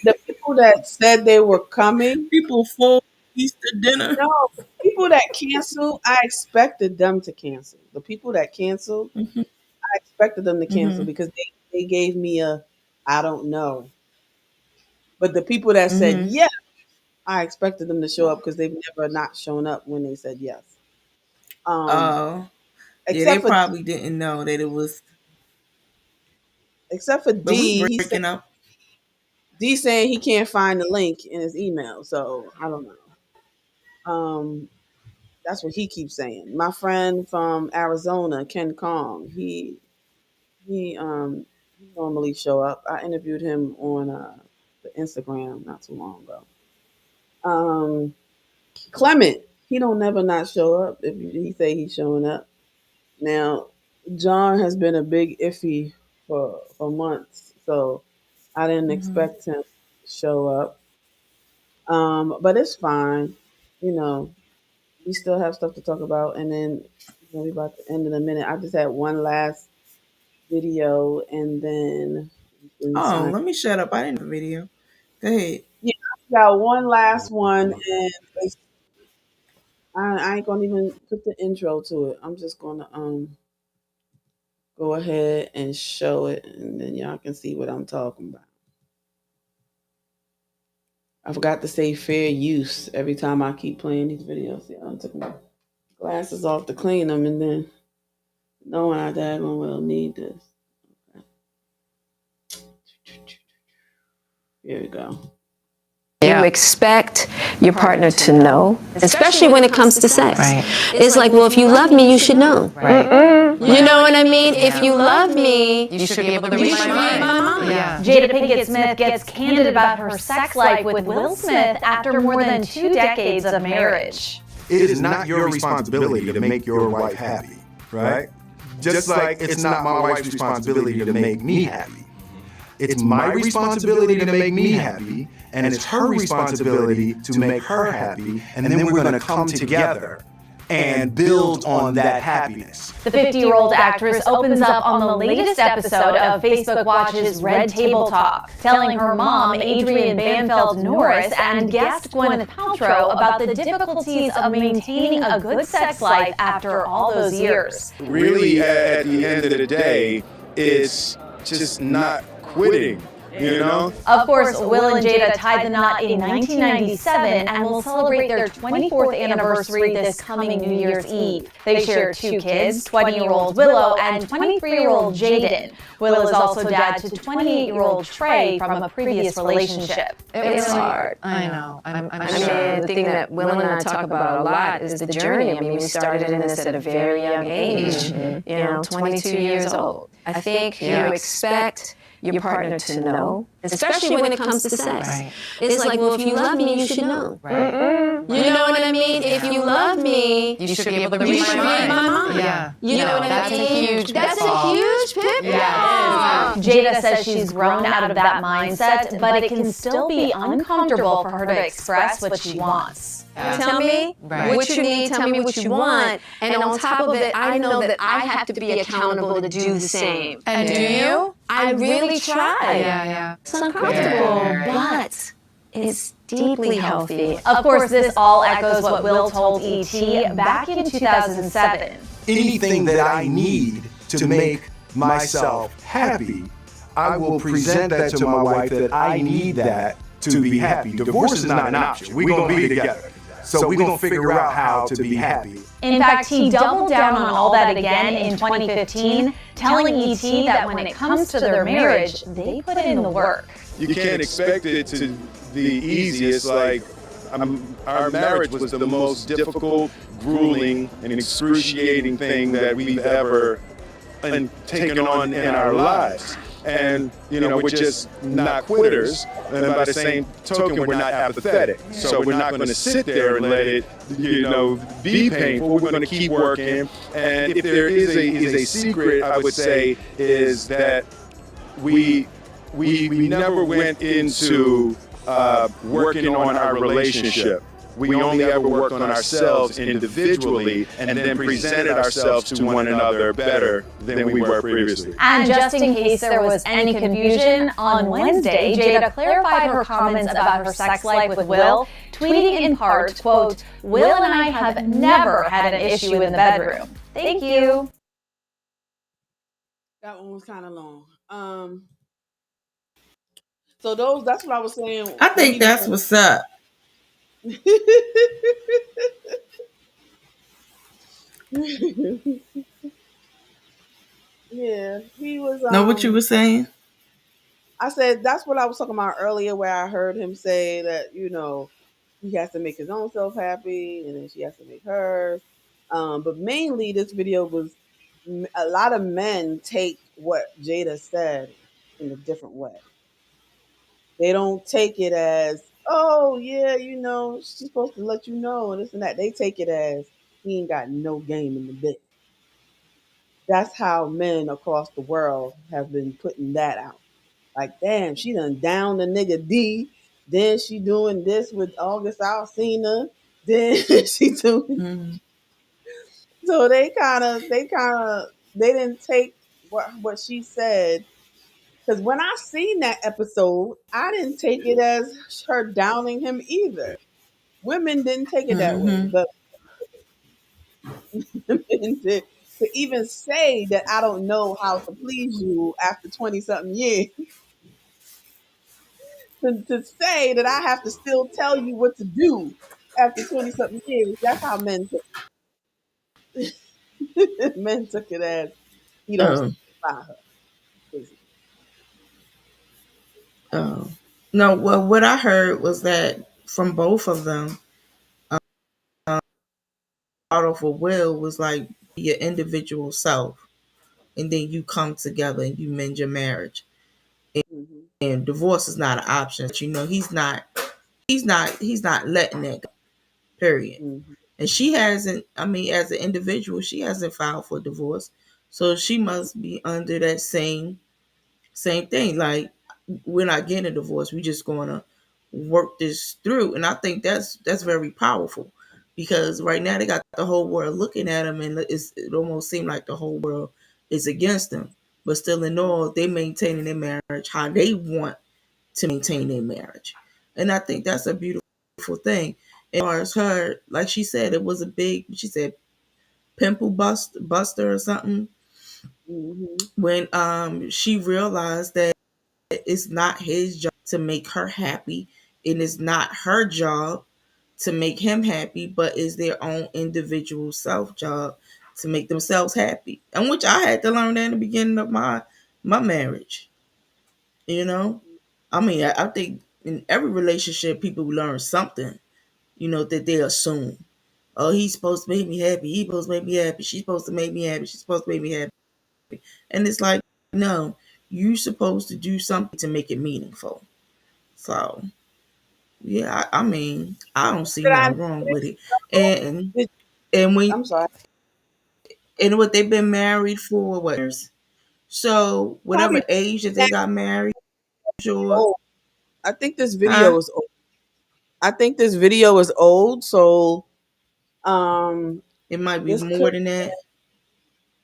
the people that said they were coming, People full Easter dinner. no, people that canceled, I expected them to cancel. The people that canceled, Hmm. I expected them to cancel Hmm. because they gave me a, I don't know. But the people that said Hmm. yes, I expected them to show up because they've never not shown up when they said yes. Um, Oh, yeah, they except for probably didn't know that it was. except for But we D. breaking up. D saying he can't find the link in his email, so I don't know. That's what he keeps saying. My friend from Arizona, Ken Kong, he normally show up. I interviewed him on the Instagram not too long ago. Clement, he don't never not show up if he say he's showing up. Now, John has been a big iffy for months, so I didn't expect him to show up. But it's fine. You know, we still have stuff to talk about, and then we about to end in a minute. I just had one last video, and then we can Oh, sign. let me shut up. I didn't have a video. Go ahead. Yeah, I got one last one, and I ain't gonna even put the intro to it. I'm just gonna go ahead and show it, and then y'all can see what I'm talking about. I forgot to say fair use every time I keep playing these videos. See, I took my glasses off to clean them, and then knowing I daggone well need this. Here we go. You expect your partner to know, especially when it comes to sex. Right. It's like, well, if you love me, you should know. Right. You know what I mean? If you love me, You should be able to you read should my read mind. my mind. Yeah. Jada Pinkett Smith gets candid about her sex life with Will Smith after more than 2 decades of marriage. It is not your responsibility to make your wife happy, right? Just like it's not my wife's responsibility to make me happy. It's my responsibility to make me happy, and it's her responsibility to make her happy, and then we're gonna come together and build on that happiness. The 50-year-old actress opens up on the latest episode of Facebook Watch's Red Table Talk, telling her mom, Adrienne Banfeld Norris, and guest Gwyneth Paltrow about the difficulties of maintaining a good sex life after all those years. Really, at the end of the day, it's just not quitting, you know? Of course, Will and Jada tied the knot in 1997 and will celebrate their 24th anniversary this coming New Year's Eve. They share 2 kids, 20-year-old Willow and 23-year-old Jaden. Will is also dad to 28-year-old Trey from a previous relationship. It was hard. I know. I'm I sure. mean, the thing that Will and I talk about a lot is the journey. I mean, we started in this at a very young age, 22 years old. I think you expect your partner to know, especially when it comes to sex. Right. It's like, well, if you love me, you should know. Right. You know what I mean? If you love me, You should be able to you read should my read mind. my mind. Yeah. You know what I That's mean? a huge That's a pitfall. huge pitfall. Yeah, Jada says she's grown out of that mindset, but it can still be uncomfortable for her to express what she wants. Tell me Right. what you need, tell me what you want, and on top of it, I know that I have to be accountable to do the same. And do you? I really try. Yeah. It's uncomfortable, but it's deeply healthy. Of course, this all echoes what Will told E.T. back in 2007. Anything that I need to make myself happy, I will present that to my wife that I need that to be happy. Divorce is not an option. We're gonna be together. So we're gonna figure out how to be happy. In fact, he doubled down on all that again in 2015, telling E.T. that when it comes to their marriage, they put in the work. You can't expect it to be easy. It's like our marriage was the most difficult, grueling, and excruciating thing that we've ever taken on in our lives. And, we're just not quitters. And by the same token, we're not apathetic. So we're not going to sit there and let it, be painful. We're going to keep working. And if there is a secret, I would say, is that we never went into working on our relationship. We only ever worked on ourselves individually and then presented ourselves to one another better than we were previously. And just in case there was any confusion, on Wednesday, Jada clarified her comments about her sex life with Will, tweeting in part, quote, "Will and I have never had an issue in the bedroom. Thank you." That one was kind of long. So that's what I was saying. I think that's what's up. Yeah, he was. Know what you were saying? I said that's what I was talking about earlier, where I heard him say that he has to make his own self happy, and then she has to make hers. But mainly, this video was a lot of men take what Jada said in a different way. They don't take it as, oh yeah, she's supposed to let you know and this and that. They take it as he ain't got no game in the bit. That's how men across the world have been putting that out. Like, damn, she done down the nigga D. Then she doing this with August Alsina. Then she doing Mhm. so they didn't take what she said. Because when I seen that episode, I didn't take it as her downing him either. Women didn't take it that way, Mhm. but women did. To even say that I don't know how to please you after 20 something years, to say that I have to still tell you what to do after 20 something years, that's how men took it. Men took it as he don't Oh, stand by her, basically. oh. No, well, what I heard was that from both of them, out of a will was like your individual self, and then you come together and you mend your marriage. Mm-hmm. And divorce is not an option. He's not letting that go, period. Mm-hmm. And she hasn't. I mean, as an individual, she hasn't filed for divorce, so she must be under that same thing. Like, we're not getting a divorce. We're just going to work this through. And I think that's very powerful, because right now they got the whole world looking at them, and it almost seems like the whole world is against them. But still, in all, they maintaining their marriage how they want to maintain their marriage, and I think that's a beautiful thing. And as far as her, like she said, it was a big. She said pimple buster or something, Mm-hmm. when she realized that it's not his job to make her happy, and it's not her job to make him happy, but it's their own individual self job to make themselves happy. And which I had to learn that in the beginning of my marriage. You know, I mean, I think in every relationship, people learn something. That they assume. Oh, he's supposed to make me happy. He's supposed to make me happy. She's supposed to make me happy. She's supposed to make me happy. And it's like, no, you're supposed to do something to make it meaningful. So, yeah, I mean, I don't see Did I nothing wrong with it. And did, and when I'm sorry. and what they've been married for what years? So Probably whatever age that they got married, sure, old. I think this huh? video is old. I think this video is old, so um It might be this could more than that.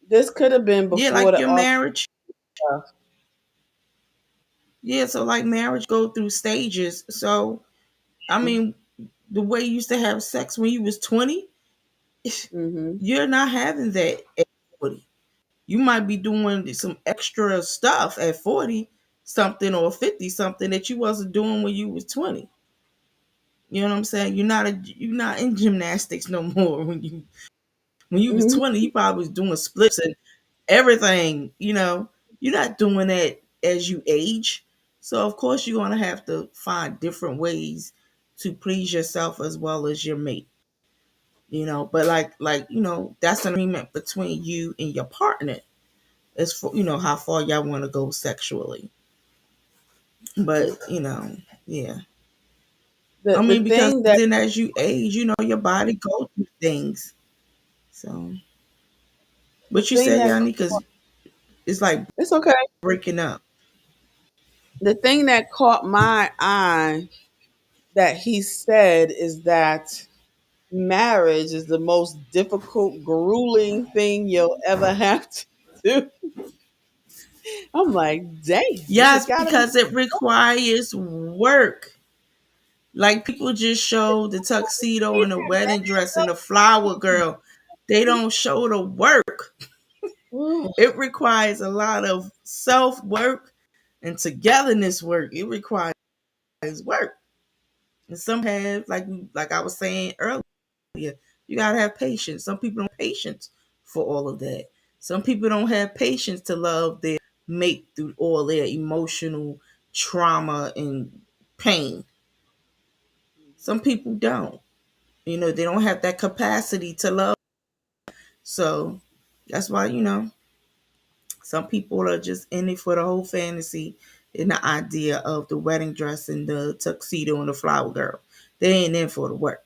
this could have been Yeah, before like the your August marriage. stuff. Yeah, so like marriage go through stages. So I mean, the way you used to have sex when you was 20, Mm-hmm. you're not having that at 40. You might be doing some extra stuff at 40 something or 50 something that you wasn't doing when you was 20. You know what I'm saying? You're not in gymnastics no more. When you was Mm-hmm. 20, you probably was doing splits and everything. You're not doing that as you age. So of course you're gonna have to find different ways to please yourself as well as your mate. But that's an agreement between you and your partner, as for how far y'all want to go sexually. But yeah. The I the mean, because thing that then as you age, your body goes through things. So, the what you thing said, that Yanni? Because it's like it's okay. breaking up. The thing that caught my eye that he said is that marriage is the most difficult, grueling thing you'll ever have to do. I'm like, damn, it Yes, gotta be. because it requires work. Like, people just show the tuxedo and the wedding dress and the flower girl. They don't show the work. It requires a lot of self work and togetherness work. It requires work. And some have, like I was saying earlier, you gotta have patience. Some people don't have patience for all of that. Some people don't have patience to love their mate through all their emotional trauma and pain. Some people don't. They don't have that capacity to love. So that's why, some people are just in it for the whole fantasy and the idea of the wedding dress and the tuxedo and the flower girl. They ain't in for the work.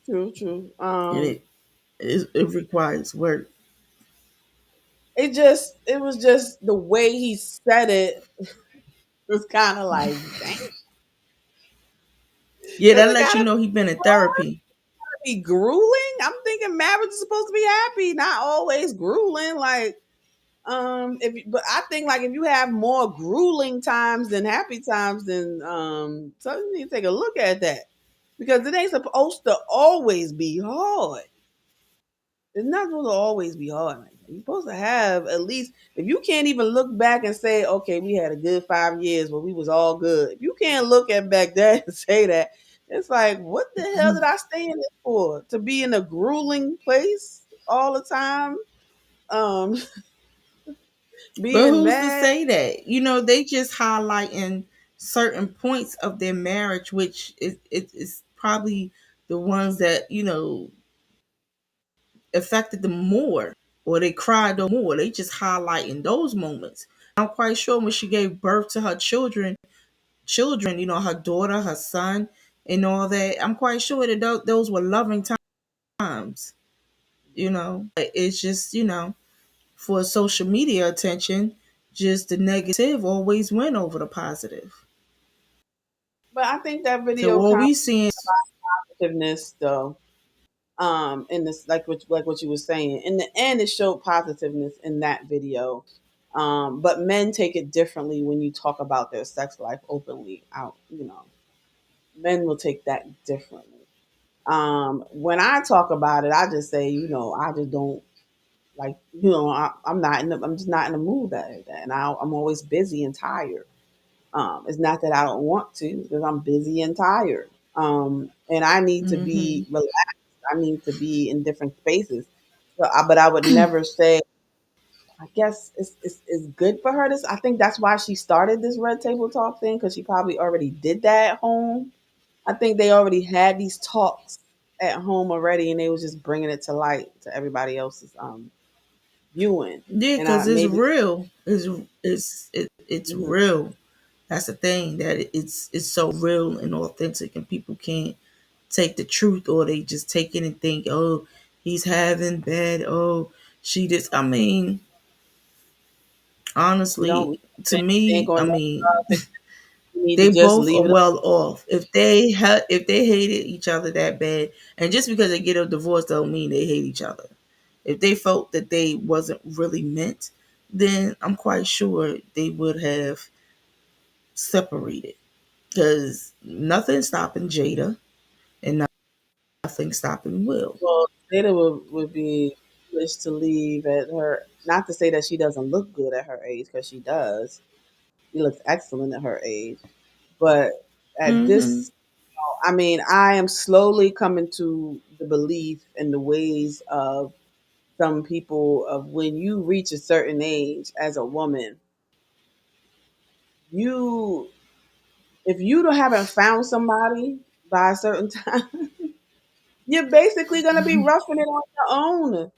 True, true. And it requires work. It was just the way he said it was kind of like, dang, Yeah, does that it lets you gotta know he been in therapy. be grueling? I'm thinking marriage is supposed to be happy, not always grueling. Like, but I think like if you have more grueling times than happy times, then so you need to take a look at that because it ain't supposed to always be hard. It's not supposed to always be hard like that. You're supposed to have at least if you can't even look back and say, okay, we had a good 5 years where we was all good. If you can't look at back there and say that, it's like, what the hell did I stay in it for? To be in a grueling place all the time? Um, But being who's to mad. say that? They just highlighting certain points of their marriage, which is probably the ones that, affected them more or they cried no more. They just highlighting those moments. I'm quite sure when she gave birth to her children, her daughter, her son, and all that. I'm quite sure that those were loving times. But it's just for social media attention, just the negative always win over the positive. But I think that So video all kind we seeing, of positiveness though. In this like what you were saying. In the end it showed positiveness in that video. But men take it differently when you talk about their sex life openly out, Men will take that differently. When I talk about it, I just say, I just don't like, I'm just not in the mood that, and I'm always busy and tired. It's not that I don't want to, because I'm busy and tired. And I need to be hmm relaxed. I need to be in different spaces. But I would never say. I guess it's good for her. This I think that's why she started this red table talk thing because she probably already did that at home. I think they already had these talks at home already, and they was just bringing it to light to everybody else's viewing. yeah, And I because it's maybe real. It's mhm, real. That's the thing that it's so real and authentic, and people can't take the truth, or they just take it and think, oh, he's having bad. Oh, she just. I mean, you don't honestly, to they ain't me, I going to mean, you need to they just both are leave it. well off. If they hated each other that bad, and just because they get a divorce don't mean they hate each other. If they felt that they wasn't really meant, then I'm quite sure they would have separated. Because nothing stopping Jada and nothing stopping Will. Well, Jada would be foolish to leave at her. Not to say that she doesn't look good at her age, because she does. She looks excellent at her age. But at Mm-hmm. this, I mean, I am slowly coming to the belief in the ways of some people of when you reach a certain age as a woman, you if you don't haven't found somebody by a certain time, you're basically going to be roughing it on your own.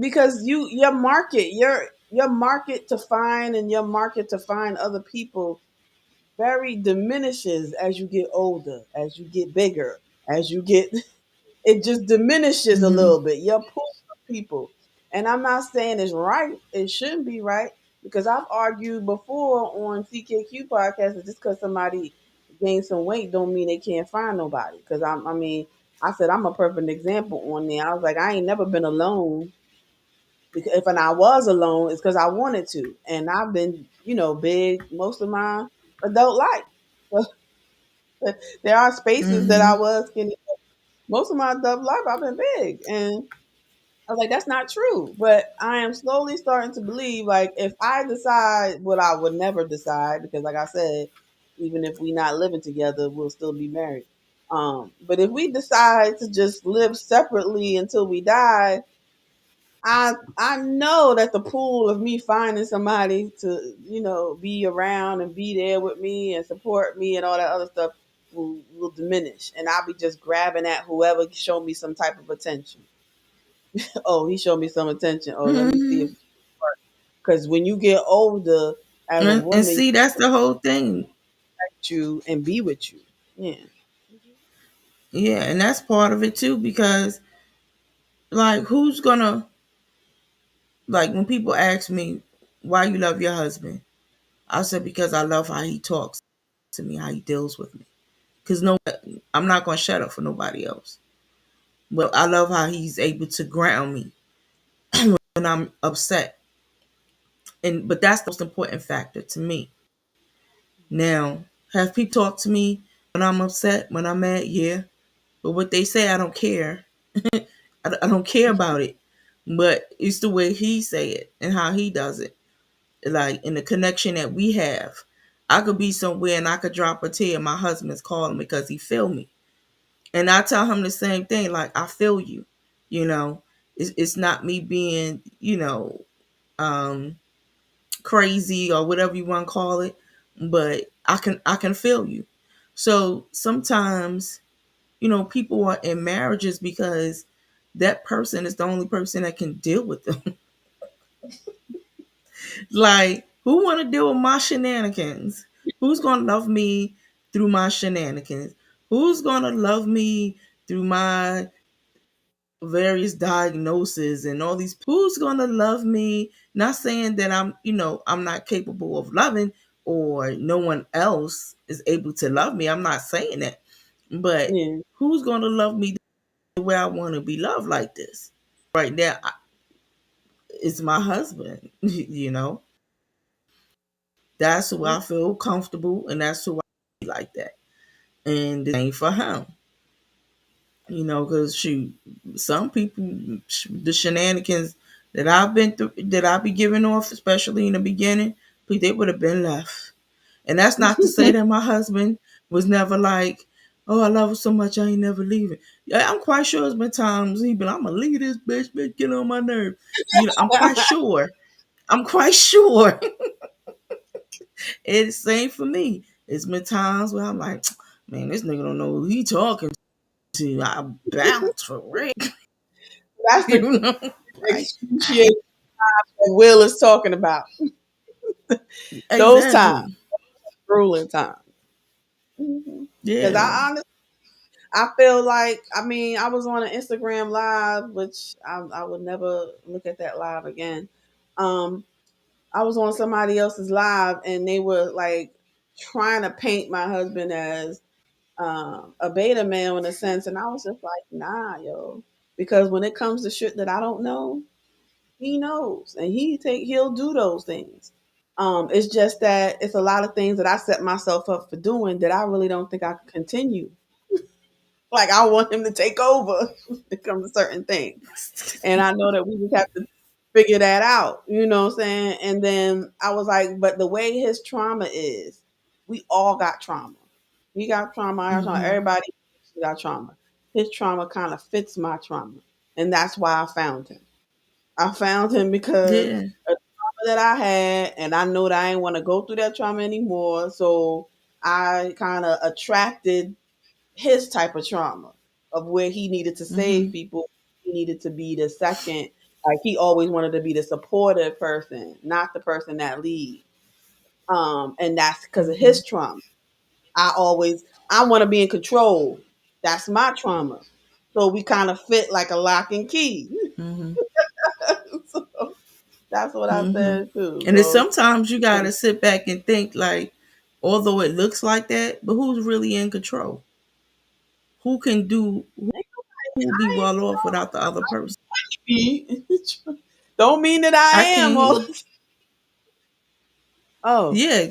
Because your market, your market to find and your market to find other people very diminishes as you get older, as you get bigger, as you get it just diminishes a Mm-hmm. little bit. Your pool of people. And I'm not saying it's right. It shouldn't be right because I've argued before on CKQ podcast that just because somebody gained some weight don't mean they can't find nobody. Because I mean, I said I'm a perfect example on there. I was like, I ain't never been alone because if I was alone, it's because I wanted to, and I've been, big most of my adult life. So there are spaces that I Mm-hmm. was skinny. Most of my adult life, I've been big, and I was like, that's not true. But I am slowly starting to believe, like, if I decide what I would never decide, because like I said, even if we not living together, we'll still be married. But if we decide to just live separately until we die, I know that the pool of me finding somebody to, be around and be there with me and support me and all that other stuff will diminish. And I'll be just grabbing at whoever show me some type of attention. Oh, he showed me some attention. Oh, let me see Hmm. if because when you get older as a And woman, see, that's the whole thing. you and be with you. Yeah. Yeah, and that's part of it too, because like who's gonna, like when people ask me why you love your husband, I said because I love how he talks to me, how he deals with me. Because no, I'm not gonna shut up for nobody else. But I love how he's able to ground me when I'm upset. But that's the most important factor to me. Now, have people talk to me when I'm upset, when I'm mad? Yeah. But what they say, I don't care. I don't care about it. But it's the way he say it and how he does it. Like in the connection that we have. I could be somewhere and I could drop a tear. My husband's calling because he feel me. And I tell him the same thing, like, I feel you. You know, it's not me being, crazy or whatever you want to call it, but I can feel you. So sometimes, people are in marriages because that person is the only person that can deal with them. Like, who want to deal with my shenanigans? Who's going to love me through my shenanigans? Who's going to love me through my various diagnoses and all these? Who's going to love me? Not saying that I'm not capable of loving, or no one else is able to love me. I'm not saying that. But Yeah. who's going to love me the way I want to be loved like this? Right now, it's my husband, That's who I feel comfortable, and that's who I like that. And the same for him, because some people, the shenanigans that I've been through, that I be giving off, especially in the beginning, they would have been left. And that's not to say that my husband was never like, oh, I love her so much, I ain't never leaving. Yeah, I'm quite sure there's been times he been, I'm gonna leave this bitch, get on my nerve. I'm quite sure. I'm quite sure. It's the same for me. It's been times where I'm like, man, this nigga don't know who he talking to. I bounce for real. That's the you know? Like, excruciating that Will is talking about. Those times, exactly. grueling times. Because Yeah. I feel like, I was on an Instagram live, which I would never look at that live again. Um, I was on somebody else's live and they were like trying to paint my husband as a beta male in a sense, and I was just like, nah, yo, because when it comes to shit that I don't know, he knows, and he'll do those things. It's just that it's a lot of things that I set myself up for doing that I really don't think I can continue. Like I want him to take over when it comes to certain things. And I know that we just have to figure that out, you know what I'm saying? And then I was like, but the way his trauma is, we all got trauma. We got trauma, I got trauma, Hmm. everybody got trauma. His trauma kind of fits my trauma. And that's why I found him. I found him because Yeah. a trauma that I had, and I know that I didn't want to go through that trauma anymore. So I kind of attracted his type of trauma of where he needed to save Hmm. people. He needed to be the second. Like he always wanted to be the supportive person, not the person that leads. And that's because of Hmm. his trauma. I want to be in control. That's my trauma. So we kind of fit like a lock and key. Hmm. So that's what I Hmm. said too. And then So sometimes you gotta sit back and think, like, although it looks like that, but who's really in control? Who can do? Who will be well off without the other person? don't mean that I I am can't hear all. you. Oh, Yeah,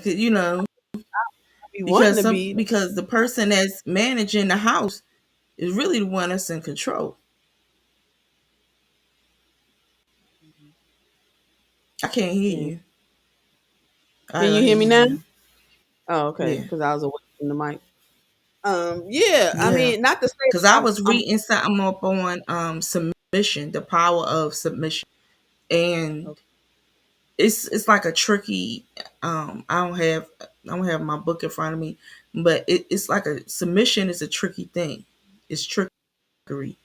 I be wanting because to be. the person that's managing the house is really the one that's in control. I can't hear Yeah. you. Can I you hear hear me you now? now. Oh, okay. Yeah, Because I was away from the mic. Yeah. I yeah. mean, not to say Because I that was I'm reading something up on submission, the power of submission. and it's like a tricky. I don't have my book in front of me, but it's like a submission is a tricky thing. It's trickery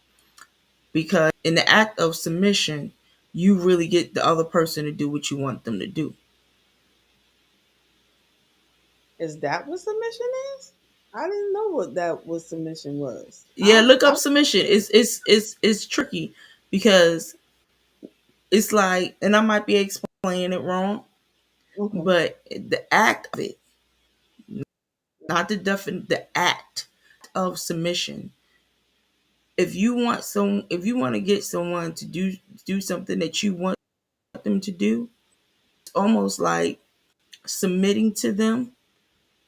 because in the act of submission, you really get the other person to do what you want them to do. Is that what submission is? I didn't know what submission was. Yeah, look up submission. It's tricky because it's like, and I might be explaining it wrong, Okay. but the act of it, not the act of submission. If you want to get someone to do something that you want them to do, it's almost like submitting to them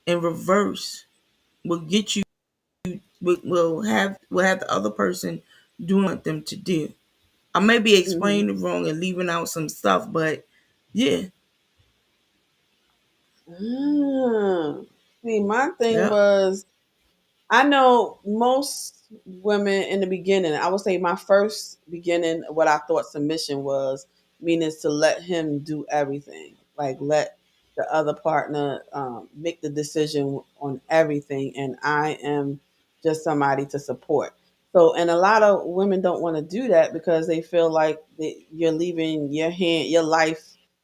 in reverse will get you will have the other person doing what them to do. I may be Mm-hmm. explaining it wrong and leaving out some stuff, but yeah, Ah. See, my thing yeah. was I know most women in the beginning, I would say my first beginning, what I thought submission was, meaning is to let him do everything. Like let the other partner make the decision on everything. And I am just somebody to support. So, and a lot of women don't want to do that because they feel like you're leaving your life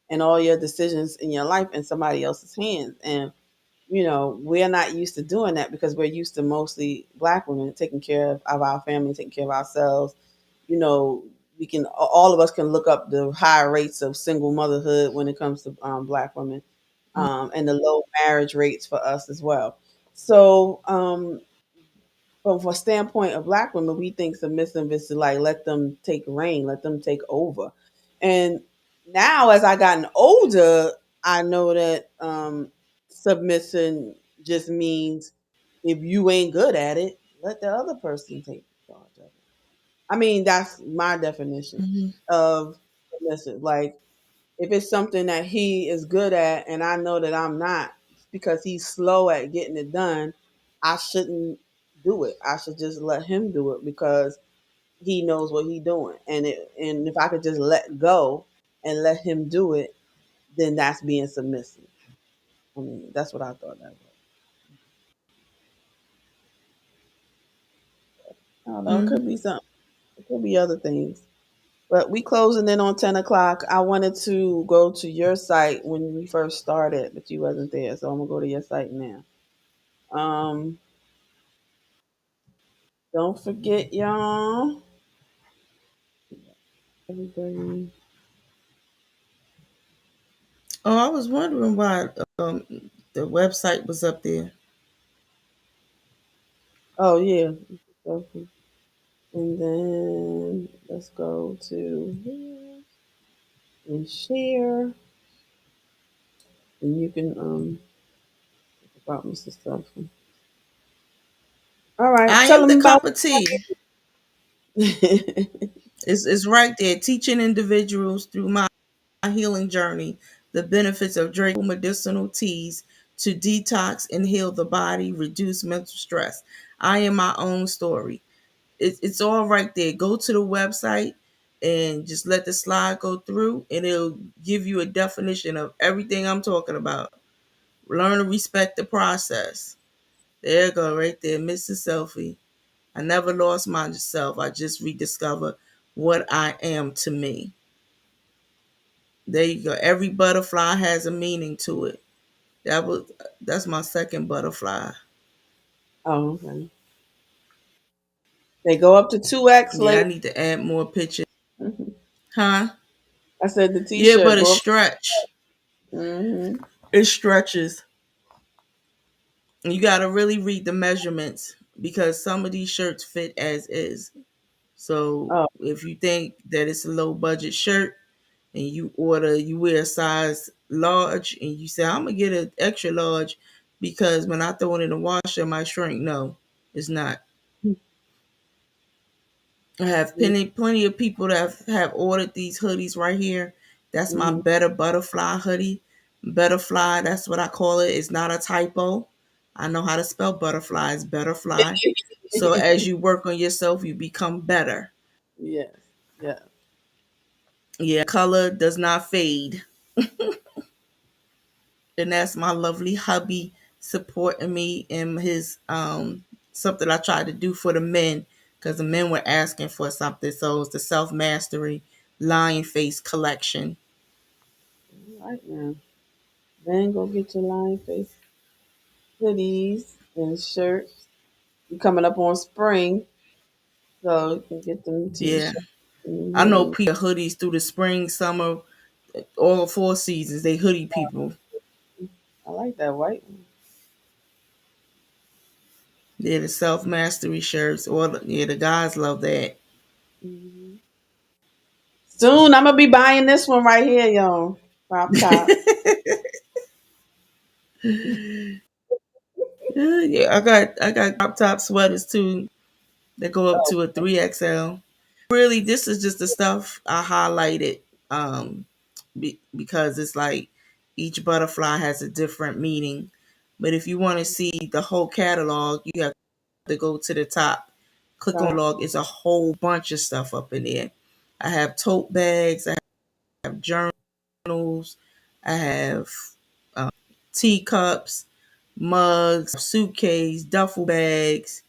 and all your decisions in your life in somebody else's hands. And we're not used to doing that because we're used to mostly black women taking care of our family, taking care of ourselves. You know, we can all of us can look up the high rates of single motherhood when it comes to black women, and the low marriage rates for us as well. So, from a standpoint of black women, we think submissive is to like let them take reign, let them take over. And now, as I gotten older, I know that submission just means if you ain't good at it, let the other person take charge of it. I mean, that's my definition Hmm. of submissive. Like, if it's something that he is good at and I know that I'm not because he's slow at getting it done, I shouldn't do it. I should just let him do it because he knows what he's doing. And if I could just let go and let him do it, then that's being submissive. I mean, that's what I thought that was. I don't know. It could Hmm. be something. It could be other things. But we closing in on 10 o'clock. I wanted to go to your site when we first started, but you wasn't there, so I'm gonna go to your site now. Um, don't forget, y'all. Everybody. Oh, I was wondering why the website was up there. Oh yeah. Okay. And then let's go to here and share. And you can talk about Mr. Stuff. All right. I Tell am the them about. cup of tea. It's right there, teaching individuals through my healing journey the benefits of drinking medicinal teas to detox and heal the body, reduce mental stress. I am my own story. It's all right there. Go to the website and just let the slide go through, and it'll give you a definition of everything I'm talking about. Learn to respect the process. There you go, right there, Mrs. Selfie. I never lost myself. I just rediscovered what I am to me. There you go. Every butterfly has a meaning to it. That's my second butterfly. Oh, okay. They go up to 2x Yeah, I later. need to add more pictures. Huh? I said the Yeah, T-shirt but it go up. stretch. Mm-hmm. It stretches. You got to really read the measurements because some of these shirts fit as is. So Oh, if you think that it's a low budget shirt and you wear a size large and you say, I'm going to get an extra large because when I throw it in the washer, it might shrink. No, it's not. I have plenty of people that have ordered these hoodies right here. That's my mm-hmm. Better Butterfly hoodie. Butterfly, that's what I call it. It's not a typo. I know how to spell butterfly. It's Betterfly. So as you work on yourself, you become better. Yes. Yeah. Yeah, color does not fade. And that's my lovely hubby supporting me in his something I tried to do for the men because the men were asking for something. So it's the Self Mastery Lion Face collection. All right now. Then go get your lion face hoodies and shirts. You coming up on spring, so you can get them Yeah, t-shirts and I know hoodies. people hoodies through the spring, summer, all 4 seasons. They hoodie people. I like that white one. Yeah, the Self Mastery shirts. Yeah, the guys love that. Hmm. Soon I'm gonna be buying this one right here, y'all. Crop top. Yeah, I got crop top sweaters too that go up Oh, to a 3XL. Really, this is just the stuff I highlighted because it's like each butterfly has a different meaning. But if you want to see the whole catalog, you have to go to the top. Click on God. log. It's a whole bunch of stuff up in there. I have tote bags. I have journals. I have teacups, mugs, suitcase, duffel bags.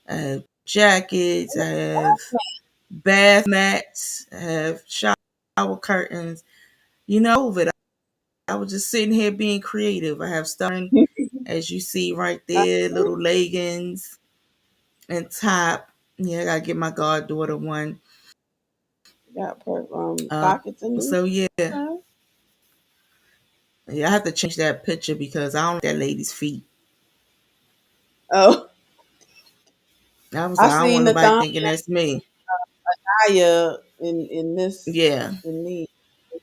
I have jackets. I have bath mats. I have shower curtains. Over it, I was just sitting here being creative. I have stuff, as you see right there, little leggings and top. Yeah, I gotta get my goddaughter one. Got Uh, pockets in them. so yeah, Okay. yeah, I have to change that picture because I don't like that lady's feet. Oh, I was I like, I don't seen want the nobody thong thinking that's me. in this Yeah, in these.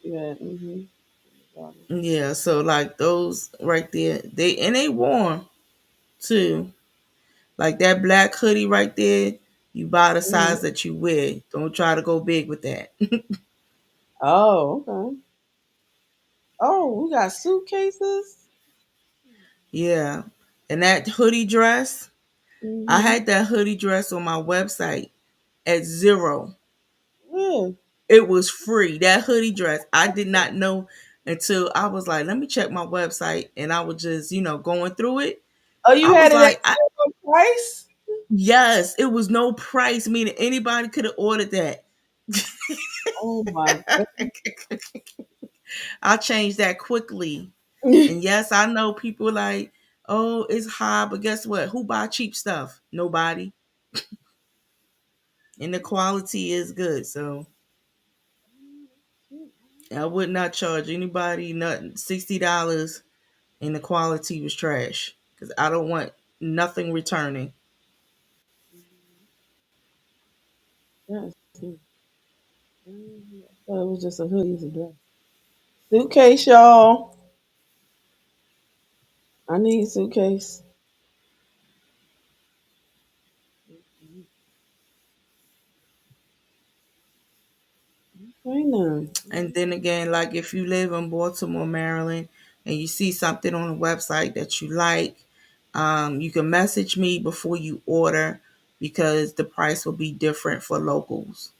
Yeah. yeah. So like those right there, they warm too. Like that black hoodie right there, you buy the Hmm. size that you wear. Don't try to go big with that. Oh, okay. Oh, we got suitcases. Yeah. And that hoodie dress, I Mm-hmm. had that hoodie dress on my website at zero. Yeah. It was free. That hoodie dress, I did not know until I was like, let me check my website. And I was just, going through it. Oh, you I had was it at like, zero price? yes, it was no price, meaning anybody could have ordered that. Oh my I changed that quickly. goodness. And yes, I know people like, oh, it's high, but guess what? Who buy cheap stuff? Nobody. And the quality is good. So I would not charge anybody nothing $60 and the quality was trash. Because I don't want nothing returning. Yes. I thought it was just a hoodie, it's a dress. Suitcase, y'all. I need suitcase. Right now. And then again, like if you live in Baltimore, Maryland, and you see something on the website that you like, you can message me before you order because the price will be different for locals.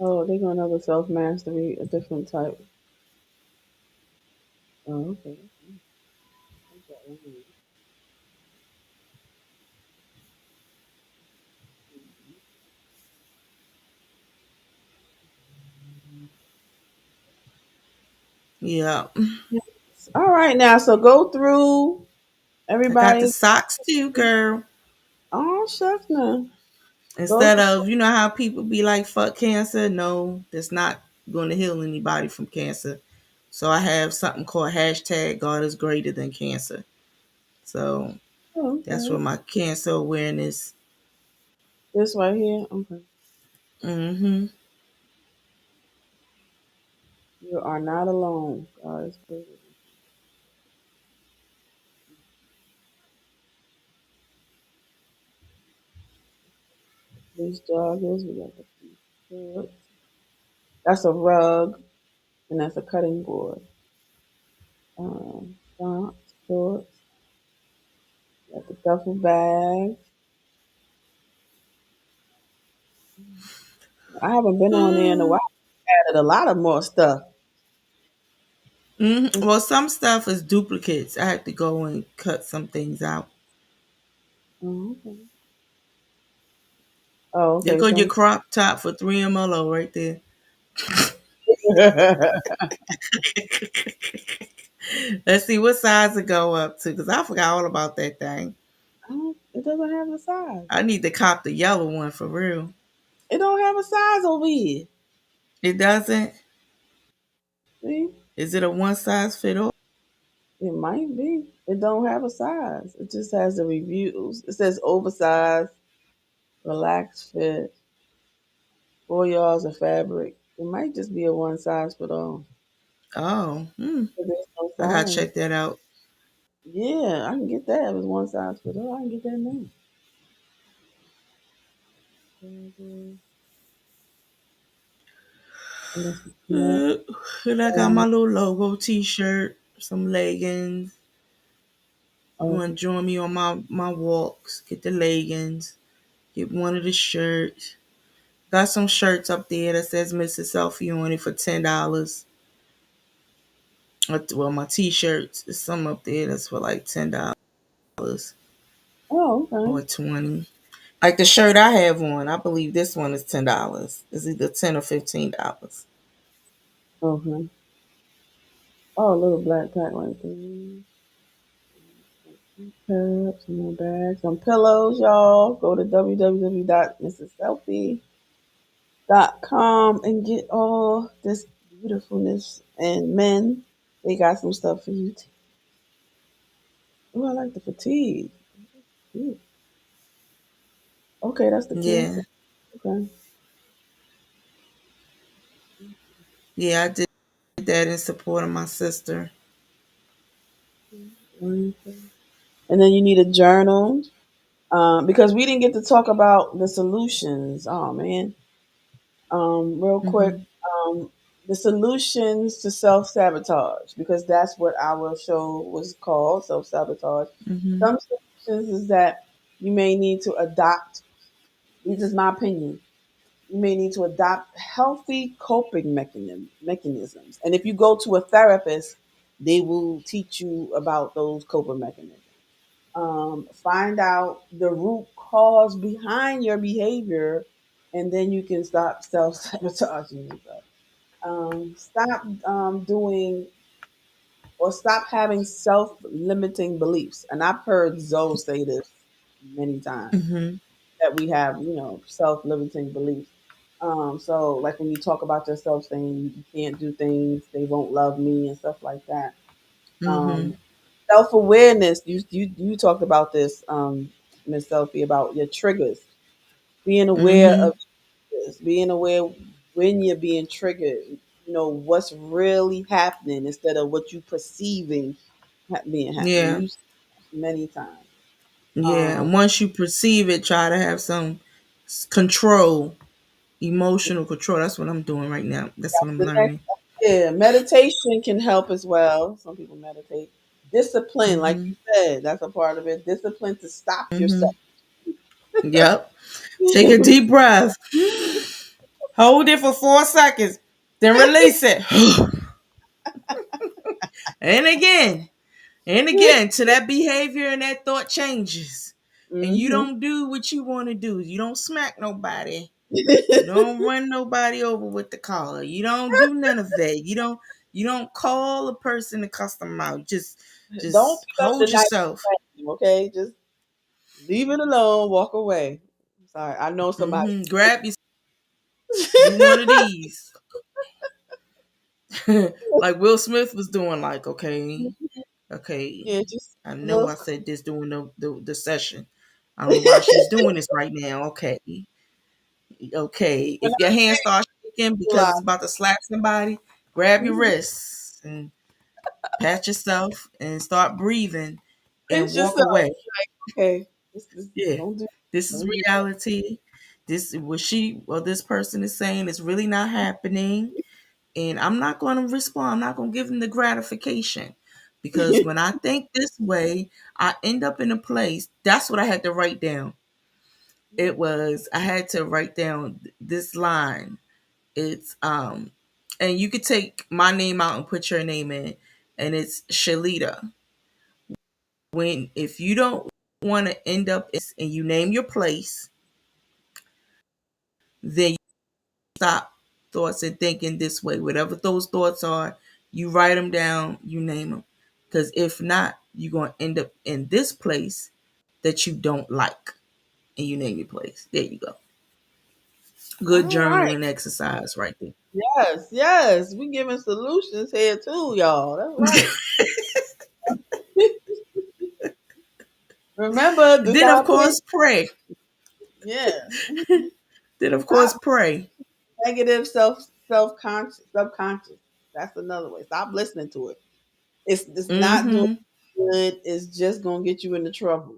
Oh, they're gonna have a self mastery, a different type. Oh, okay. Yeah. All right, now so go through I got the everybody's. socks too, girl. Oh shucks, now go Instead through. of, how people be like, fuck cancer. No, that's not going to heal anybody from cancer. So I have something called hashtag God is greater than cancer. So Oh, that's for okay. my cancer awareness. This right here. Okay. Hmm. You are not alone. God is greater. These joggers. We got the shorts. That's a rug, and that's a cutting board. Socks, shorts. Got the duffel bag. I haven't been on there in a while. Added a lot of more stuff. Well, some stuff is duplicates. I have to go and cut some things out. Oh, okay. Oh, There okay. go your Some. crop top for 3 MLO right there. Let's see what size it go up to, because I forgot all about that thing. It doesn't have a size. I need to cop the yellow one for real. It don't have a size over here. It doesn't. See, Is it a one size fit all? it might be. It don't have a size. It just has the reviews. It says oversized, relaxed fit, 4 yards of fabric. It might just be a one size fit all. Oh, But there's no I gotta size. check that out. Yeah, I can get that. If it's one size fit all, I can get that now. And that's the snap. And I got Um, my little logo T-shirt, some leggings. You want okay. to join me on my walks? Get the leggings. Get one of the shirts. Got some shirts up there that says Mrs. Selfie on it for $10. Well, my T-shirts, there's some up there that's for like $10 Oh, or okay. 20. Like the shirt I have on, I believe this one is $10. It's either 10 or $15. Okay. Oh, a little black pack right there. Cups, some more bags, some pillows, y'all. Go to www.mrsselfie.com and get all this beautifulness. And men, they got some stuff for you too. Oh, I like the fatigue. Ooh. Okay, that's the Yeah, cancer. Okay. yeah, I did that in support of my sister. And then you need a journal because we didn't get to talk about the solutions. Oh man. Real quick, Mhm, um, the solutions to self sabotage, because that's what our show was called, self sabotage. mhm, Some solutions is that you may need to adopt. This is my opinion. You may need to adopt healthy coping mechanisms, and if you go to a therapist, they will teach you about those coping mechanisms. Find out the root cause behind your behavior, and then you can stop self sabotaging yourself. Stop doing or stop having self limiting beliefs. And I've heard Zoe say this many times mhm, that we have, self limiting beliefs. So, like when you talk about yourself saying you can't do things, they won't love me, and stuff like that. mhm, Um, Self awareness. You talked about this, Miss Sophie, about your triggers. Being aware mhm. of this, being aware when you're being triggered. What's really happening instead of what you perceiving being happening. Yeah, You many times. yeah. Um, And once you perceive it, try to have some control, emotional control. That's what I'm doing right now. That's what that's I'm the next. learning. Yeah, meditation can help as well. Some people meditate. Discipline, like Mhm, you said, that's a part of it. Discipline to stop yourself. mhm. Yep. Take a deep breath. Hold it for 4 seconds. Then release it. And again. And again, till that behavior and that thought changes. And you Hmm. don't do what you want to do. You don't smack nobody. You don't run nobody over with the collar. You don't do none of that. You don't call a person to cuss them out. Don't Just pick up the hold knife yourself. and stab him, okay? Just leave it alone. Walk away. Sorry, I know somebody. Grab you, do one of these. Like Will Smith was doing, like, okay, okay. Yeah, just I a know little. I said this during the session. I don't know why she's doing this right now. Okay. Okay. When If your hand starts shaking I because it's about to slap somebody, grab your wrists and pat yourself and start breathing and pinch walk yourself, away. okay? Just Yeah. don't do. This is Don't do reality. This what she or this person is saying is really not happening. And I'm not going to respond. I'm not going to give them the gratification. Because that. when I think this way, I end up in a place. That's what I had to write down. It was I had to write down this line. It's and you could take my name out and put your name in, and it's Shalita. When if you don't want to end up and you name your place, then you stop thoughts and thinking this way. Whatever those thoughts are, you write them down, you name them. Because if not, you're going to end up in this place that you don't like, and you name your place. There you go. Good All right. journaling exercise right there. Yes, yes. We giving solutions here too, y'all. That's right. Remember, this Then, of our opinion. course, pray. Yeah. Then, of course, Stop pray. negative self conscious subconscious. That's another way. Stop listening to it. It's not doing Mm-hmm. good. It's just gonna get you into trouble.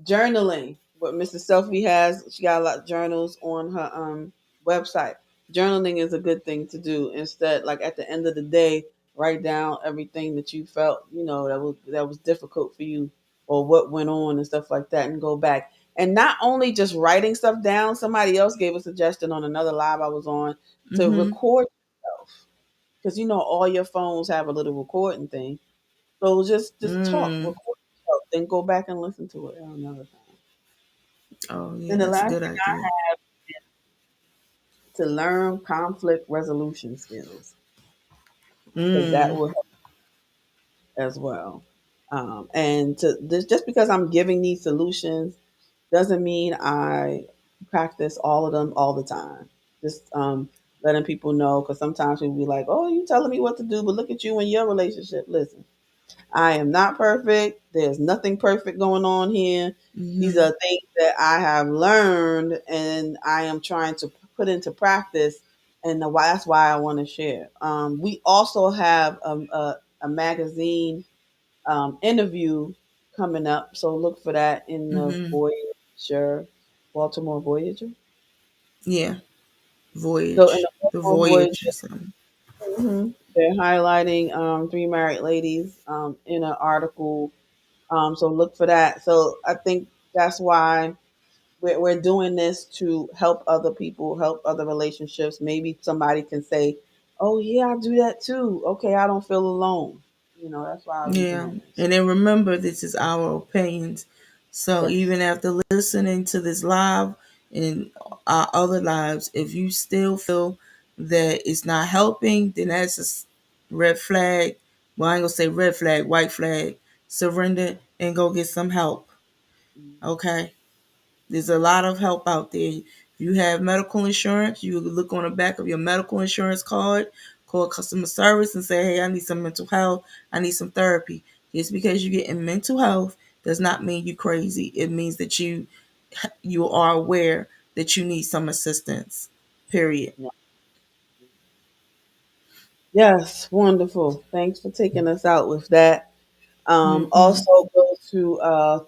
Journaling. What Mrs. Selfie has, she got a lot of journals on her website. Journaling is a good thing to do. Instead, like at the end of the day, write down everything that you felt, that was difficult for you, or what went on and stuff like that, and go back. And not only just writing stuff down, somebody else gave a suggestion on another live I was on to Mm-hmm. record yourself, because all your phones have a little recording thing. So just talk, Mm. record yourself, then go back and listen to it another time. Oh, yeah, And the that's a last good thing I idea. have to learn conflict resolution skills, because that Mm. will help as well. And to this, just because I'm giving these solutions doesn't mean I practice all of them all the time. Just letting people know, because sometimes people be like, "Oh, you telling me what to do, but look at you in your relationship." Listen, I am not perfect. There's nothing perfect going on here. These Mm-hmm. are things that I have learned and I am trying to put into practice. And that's why I want to share. We also have a magazine interview coming up. So look for that in the Mm-hmm. Voyager, Baltimore Voyager. Yeah. So in the Voyage. The Baltimore Voyager, voyage or something. they're highlighting three married ladies in an article. So look for that. So I think that's why we're doing this, to help other people, help other relationships. Maybe somebody can say, "Oh yeah, I do that too." Okay, I don't feel alone. That's why we're Yeah. doing this. And then remember, this is our opinions. So Yes. even after listening to this live and our other lives, if you still feel that it's not helping, then that's a red flag. Well, I ain't gonna say red flag, white flag. Surrender and go get some help. Okay. There's a lot of help out there. If you have medical insurance, you look on the back of your medical insurance card, call customer service and say, "Hey, I need some mental health. I need some therapy." Just because you get in mental health does not mean you crazy. It means that you are aware that you need some assistance. Period. Yeah. Yes, wonderful. Thanks for taking us out with that. Mm-hmm. Also go to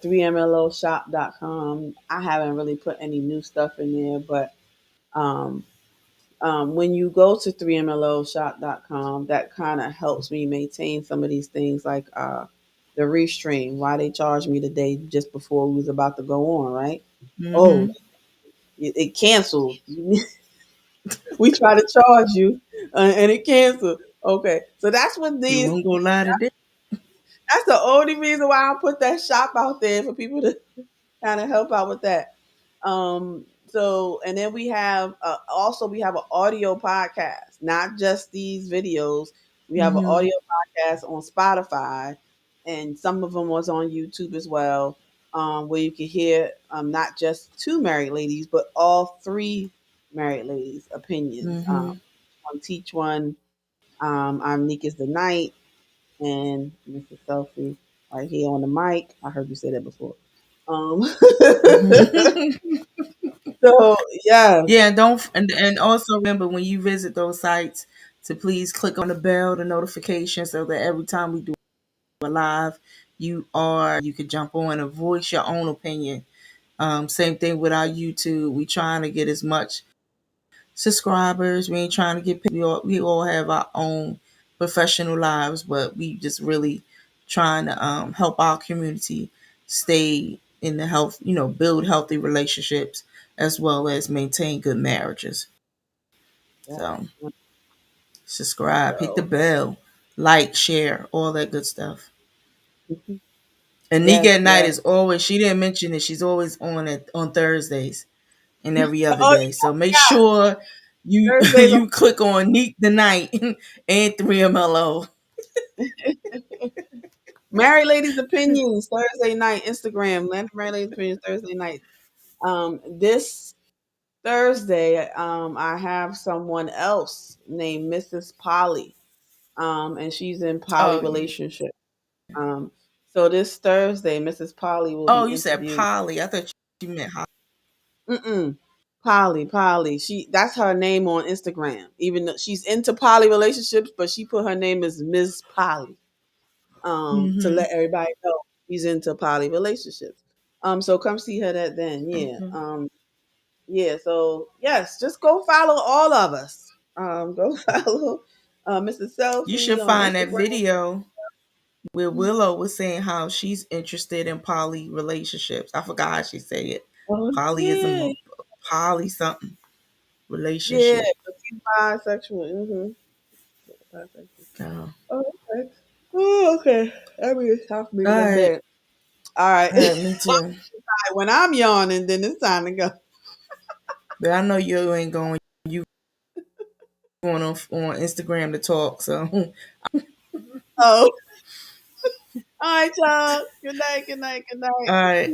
3mloshop.com. I haven't really put any new stuff in there, but um, when you go to 3mloshop.com, that kind of helps me maintain some of these things, like the restream. Why they charged me today just before we was about to go on, right? Oh, Mm-hmm. it canceled. We try to charge you, and it canceled. Okay, so that's what You these. won't go lie today. That's the only reason why I put that shop out there, for people to kind of help out with that. So, and then we have also we have an audio podcast, not just these videos. We have an Mm-hmm. audio podcast on Spotify, and some of them was on YouTube as well, where you can hear not just two married ladies, but all three married ladies' opinions. Mm-hmm. On Teach One, I'm is-the-Nite, and Mr. Selfie right here on the mic. I heard you say that before. Um, so yeah, Yeah, don't and also remember when you visit those sites to please click on the bell, the notification, so that every time we do a live, you could jump on and voice your own opinion. Same thing with our YouTube. We trying to get as much subscribers. We ain't trying to get we all have our own professional lives, but we just really trying to help our community stay in the health, build healthy relationships as well as maintain good marriages. So subscribe, hit the So, bell, like, share, all that good stuff. And Nika yes, at Night yes. is always, she didn't mention it, she's always on Thursdays and every other Oh, day. So make sure you Thursdays. you click on Neat the Night and 3MLO. Married Ladies Opinions Thursday night Instagram. Married Ladies Opinions Thursday night. This Thursday, I have someone else named Mrs. Polly, and she's in poly Oh, yeah. relationship. Um, so this Thursday, Mrs. Polly will be Oh, you said interviewed. Polly. I thought you meant Holly. Mm-mm. Polly. That's her name on Instagram. Even though she's into poly relationships, but she put her name as Ms. Polly. To Mm-hmm. let everybody know she's into poly relationships. So come see her that then. Yeah. Okay. Yeah. So yes, just go follow all of us. Go follow Mrs. You should Selfie on find that Instagram. video where Willow was saying how she's interested in poly relationships. I forgot how she said it. Oh yeah. Polyism, poly something Yeah, relationship. but she's bisexual. Bisexual. Oh. Oh, okay. Oh, okay. I mean, it's time for me to All go to right. bed. All right. All right, me too. When I'm yawning, then it's time to go. But I know you ain't going. You going on Instagram to talk. So Oh. All right, y'all. Good night. Good night. Good all night. right.